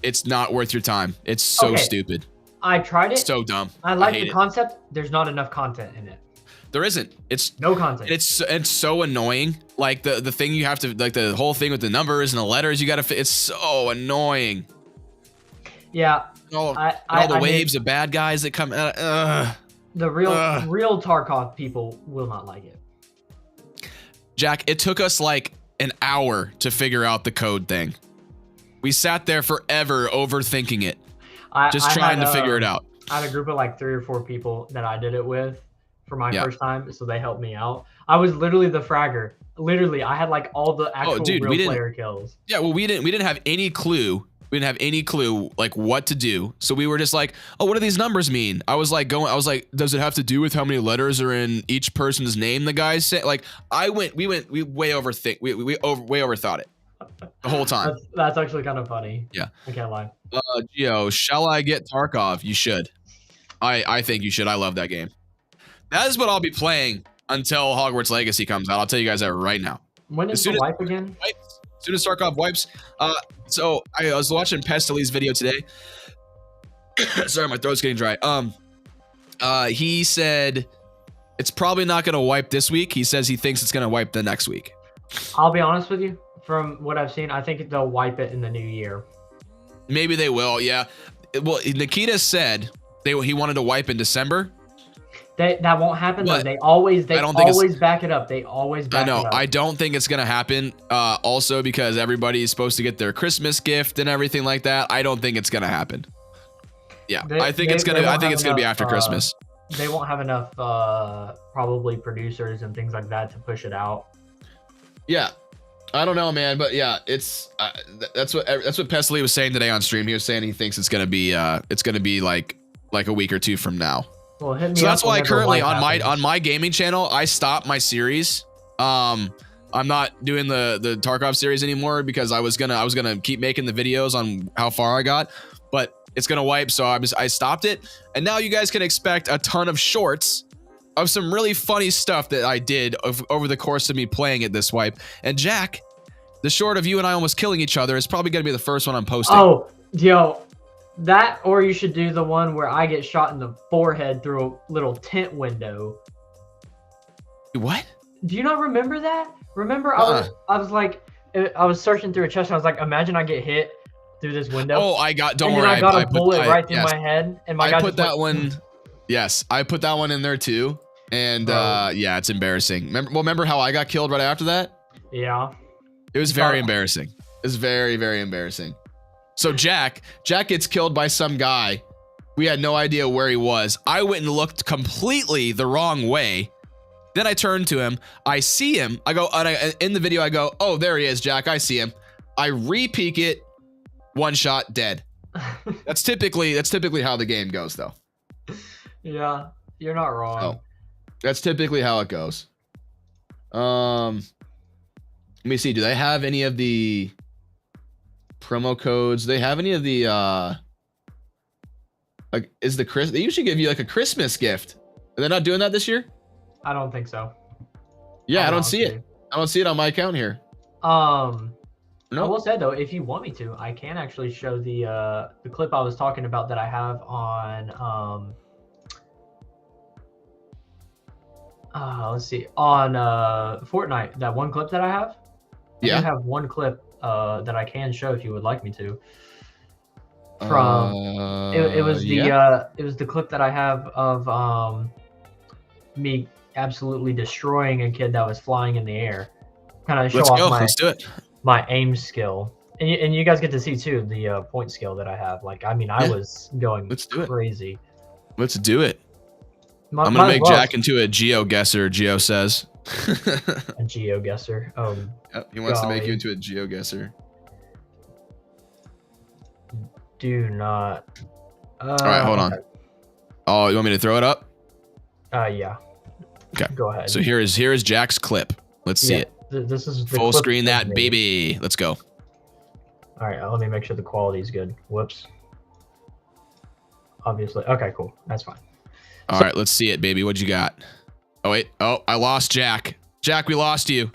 It's not worth your time. It's so stupid. I tried it. So dumb. I like the concept. There's not enough content in it. There isn't. It's no content. It's so annoying. Like the thing you have to, like the whole thing with the numbers and the letters you got to fit. It's so annoying. Yeah. All the waves of bad guys that come. The real Tarkov people will not like it. Jack, it took us like an hour to figure out the code thing. We sat there forever overthinking it. Just trying to figure it out. I had a group of like 3 or 4 people that I did it with for my first time, so they helped me out. I was literally the fragger. Literally, I had like all the actual real player kills. Yeah, well, we didn't have any clue. We didn't have any clue like what to do. So we were just like, oh, what do these numbers mean? I was like, does it have to do with how many letters are in each person's name? The guys said, like, we way overthought it the whole time. That's actually kind of funny. Yeah, I can't lie. Gio, shall I get Tarkov? You should. I think you should. I love that game. That is what I'll be playing until Hogwarts Legacy comes out. I'll tell you guys that right now. When is the wipe again? As soon as Tarkov wipes. So I was watching Pestely's video today. Sorry, my throat's getting dry. He said it's probably not going to wipe this week. He says he thinks it's going to wipe the next week. I'll be honest with you. From what I've seen, I think they'll wipe it in the new year. Maybe they will, yeah. Well, Nikita said he wanted to wipe in December. That won't happen though. They always back it up. They always back it up. I know. I don't think it's gonna happen. Also because everybody's supposed to get their Christmas gift and everything like that. I don't think it's gonna happen. Yeah, I think it's gonna be after Christmas. They won't have enough probably producers and things like that to push it out. Yeah. I don't know, man, but yeah, it's that's what Pestely was saying today on stream. He was saying he thinks it's gonna be like a week or 2 from now. Well, hit me so that's why currently on my gaming channel I stopped my series. I'm not doing the Tarkov series anymore because I was gonna keep making the videos on how far I got, but it's gonna wipe, so I stopped it, and now you guys can expect a ton of shorts of some really funny stuff that I did over the course of me playing it this wipe. And Jack, the short of you and I almost killing each other is probably going to be the first one I'm posting. Oh, yo, that, or you should do the one where I get shot in the forehead through a little tent window. What? Do you not remember that? Remember, I was like, I was searching through a chest and I was like, imagine I get hit through this window. Oh, I got. Don't and worry. then I got a bullet right through yes. my head, and my I guy put just that went, one. Yes, I put that one in there too. And yeah, it's embarrassing. Remember how I got killed right after that? Yeah. It was very embarrassing. It was very, very embarrassing. So Jack gets killed by some guy. We had no idea where he was. I went and looked completely the wrong way. Then I turned to him. I see him. I go, in the video, I go, oh, there he is, Jack. I see him. I re-peek it. One shot, dead. That's typically how the game goes, though. Yeah, you're not wrong. Oh, that's typically how it goes. Let me see. Do they have any of the promo codes? Do they have any of the like they usually give you like a Christmas gift. Are they not doing that this year? I don't think so. Yeah, I don't see it. I don't see it on my account here. No. I will say though, if you want me to, I can actually show the clip I was talking about that I have on let's see, on Fortnite, that one clip that I have. Yeah. I have one clip that I can show if you would like me to. From it was the clip that I have of me absolutely destroying a kid that was flying in the air. Kind of show off Let's do it. My aim skill. And you guys get to see too the point skill that I have. Like, I mean, I was going crazy. Let's do it. I'm gonna make Jack into a GeoGuessr. Geo says. A GeoGuessr. Oh. Yep, he wants to make you into a GeoGuessr. Do not. All right, hold on. Oh, you want me to throw it up? Yeah. Okay. Go ahead. So here is Jack's clip. Let's see it. This is the full screen that baby. Let's go. All right, let me make sure the quality is good. Whoops. Obviously. Okay, cool. That's fine. All right, let's see it, baby. What you got? Oh wait. Oh, I lost Jack. Jack, we lost you.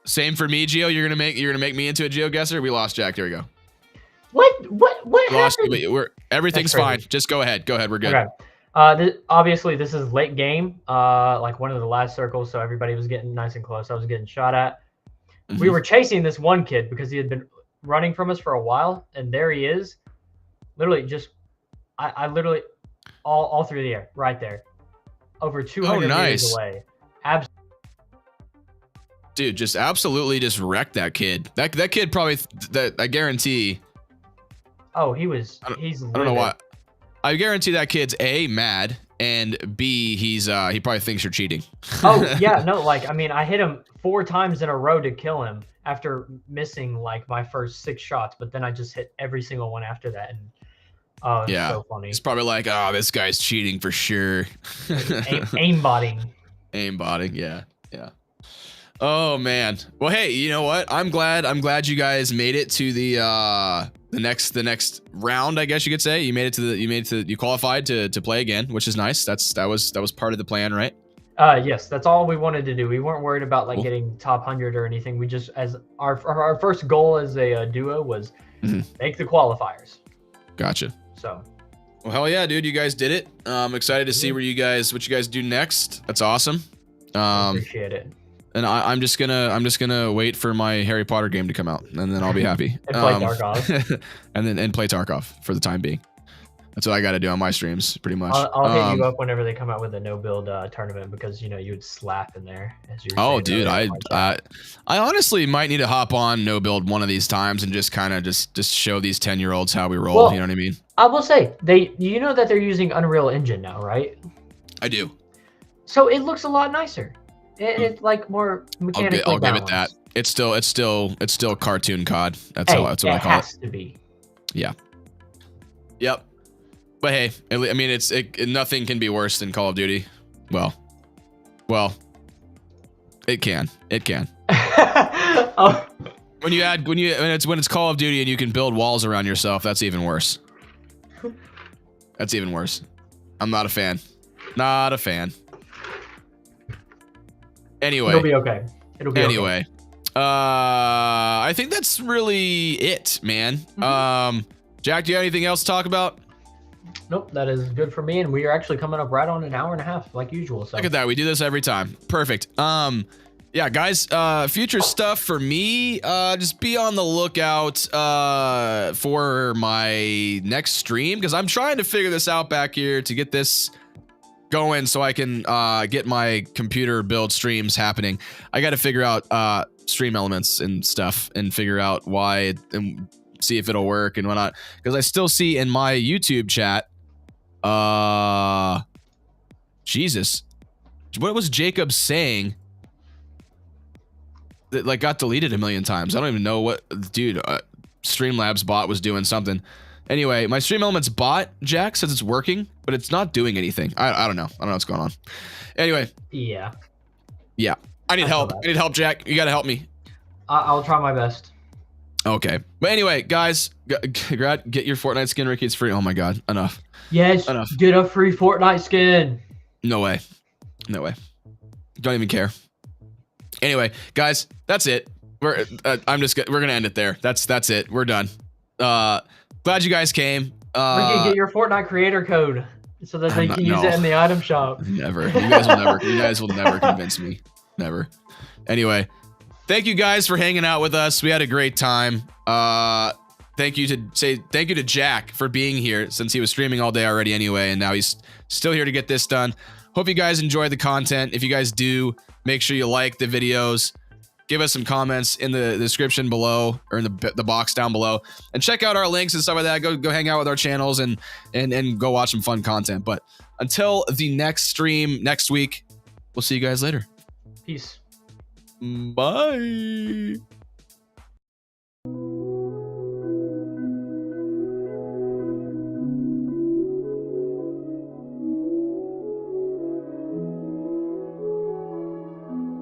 Same for me, Geo. You're gonna make me into a GeoGuessr. We lost Jack. There we go. What lost happened? You, everything's fine. Just go ahead. Go ahead. We're good. Okay. Obviously, this is late game. Like one of the last circles, so everybody was getting nice and close. I was getting shot at. Mm-hmm. We were chasing this one kid because he had been running from us for a while, and there he is. Literally, just I literally all through the air, right there, over 200 meters away. Dude, just absolutely just wrecked that kid. That kid probably I guarantee. Oh, he's. I don't know why. I guarantee that kid's A, mad, and B, he probably thinks you're cheating. Oh yeah, no, like I mean, I hit him 4 times in a row to kill him after missing like my first 6 shots, but then I just hit every single one after that, and yeah, so funny. It's probably like, oh, this guy's cheating for sure. Aimbotting. Aimbotting, yeah. Oh man. Well, hey, you know what? I'm glad you guys made it to the next round, I guess you could say. You qualified to play again, which is nice. That was part of the plan, right? Yes, that's all we wanted to do. We weren't worried about like getting top 100 or anything. We just, as our first goal as a duo was make the qualifiers. Gotcha. So. Well, hell yeah, dude! You guys did it. I'm excited to see what you guys do next. That's awesome. Appreciate it. And I'm just gonna wait for my Harry Potter game to come out, and then I'll be happy. And play Tarkov. and play Tarkov for the time being. That's what I got to do on my streams, pretty much. I'll hit you up whenever they come out with a no build tournament, because you would slap in there. As you oh, dude, I honestly might need to hop on no build one of these times and just kind of just show these 10-year-olds how we roll. Well, you know what I mean? I will say you know that they're using Unreal Engine now, right? I do. So it looks a lot nicer. It's like more mechanically I'll give it balanced. that. It's still cartoon COD. That's what I call it. It has to be. Yeah. Yep. But hey, I mean, nothing can be worse than Call of Duty. Well, it can. Oh. When it's Call of Duty and you can build walls around yourself, that's even worse. That's even worse. I'm not a fan. Not a fan. Anyway. It'll be okay. Anyway. I think that's really it, man. Jack, do you have anything else to talk about? Nope, that is good for me, and we are actually coming up right on an hour and a half, like usual. So look at that, we do this every time. Perfect. yeah, guys, future stuff for me, just be on the lookout for my next stream, because I'm trying to figure this out back here to get this going so I can get my computer build streams happening. I got to figure out stream elements and stuff and figure out why and see if it'll work and whatnot, because I still see in my YouTube chat, Jesus, what was Jacob saying that like got deleted a million times? I don't even know what, dude. Streamlabs bot was doing something. Anyway, my stream elements bot, Jack, says it's working, but it's not doing anything. I don't know. I don't know what's going on. Anyway. Yeah. Yeah. I need help. I need help, Jack. You gotta help me. I'll try my best. Okay. But anyway, guys, get your Fortnite skin, Ricky. It's free. Oh my god. Enough. Yes. Enough. Get a free Fortnite skin. No way. No way. Don't even care. Anyway, guys, that's it. We're gonna end it there. That's it. We're done. Glad you guys came. Ricky, get your Fortnite creator code so that they can use it in the item shop. Never. You guys will never. You guys will never convince me. Never. Anyway, thank you guys for hanging out with us. We had a great time. Thank you to Jack for being here, since he was streaming all day already anyway, and now he's still here to get this done. Hope you guys enjoy the content. If you guys do, make sure you like the videos. Give us some comments in the description below, or in the box down below, and check out our links and stuff like that. Go hang out with our channels and go watch some fun content. But until the next stream next week, we'll see you guys later. Peace. Bye.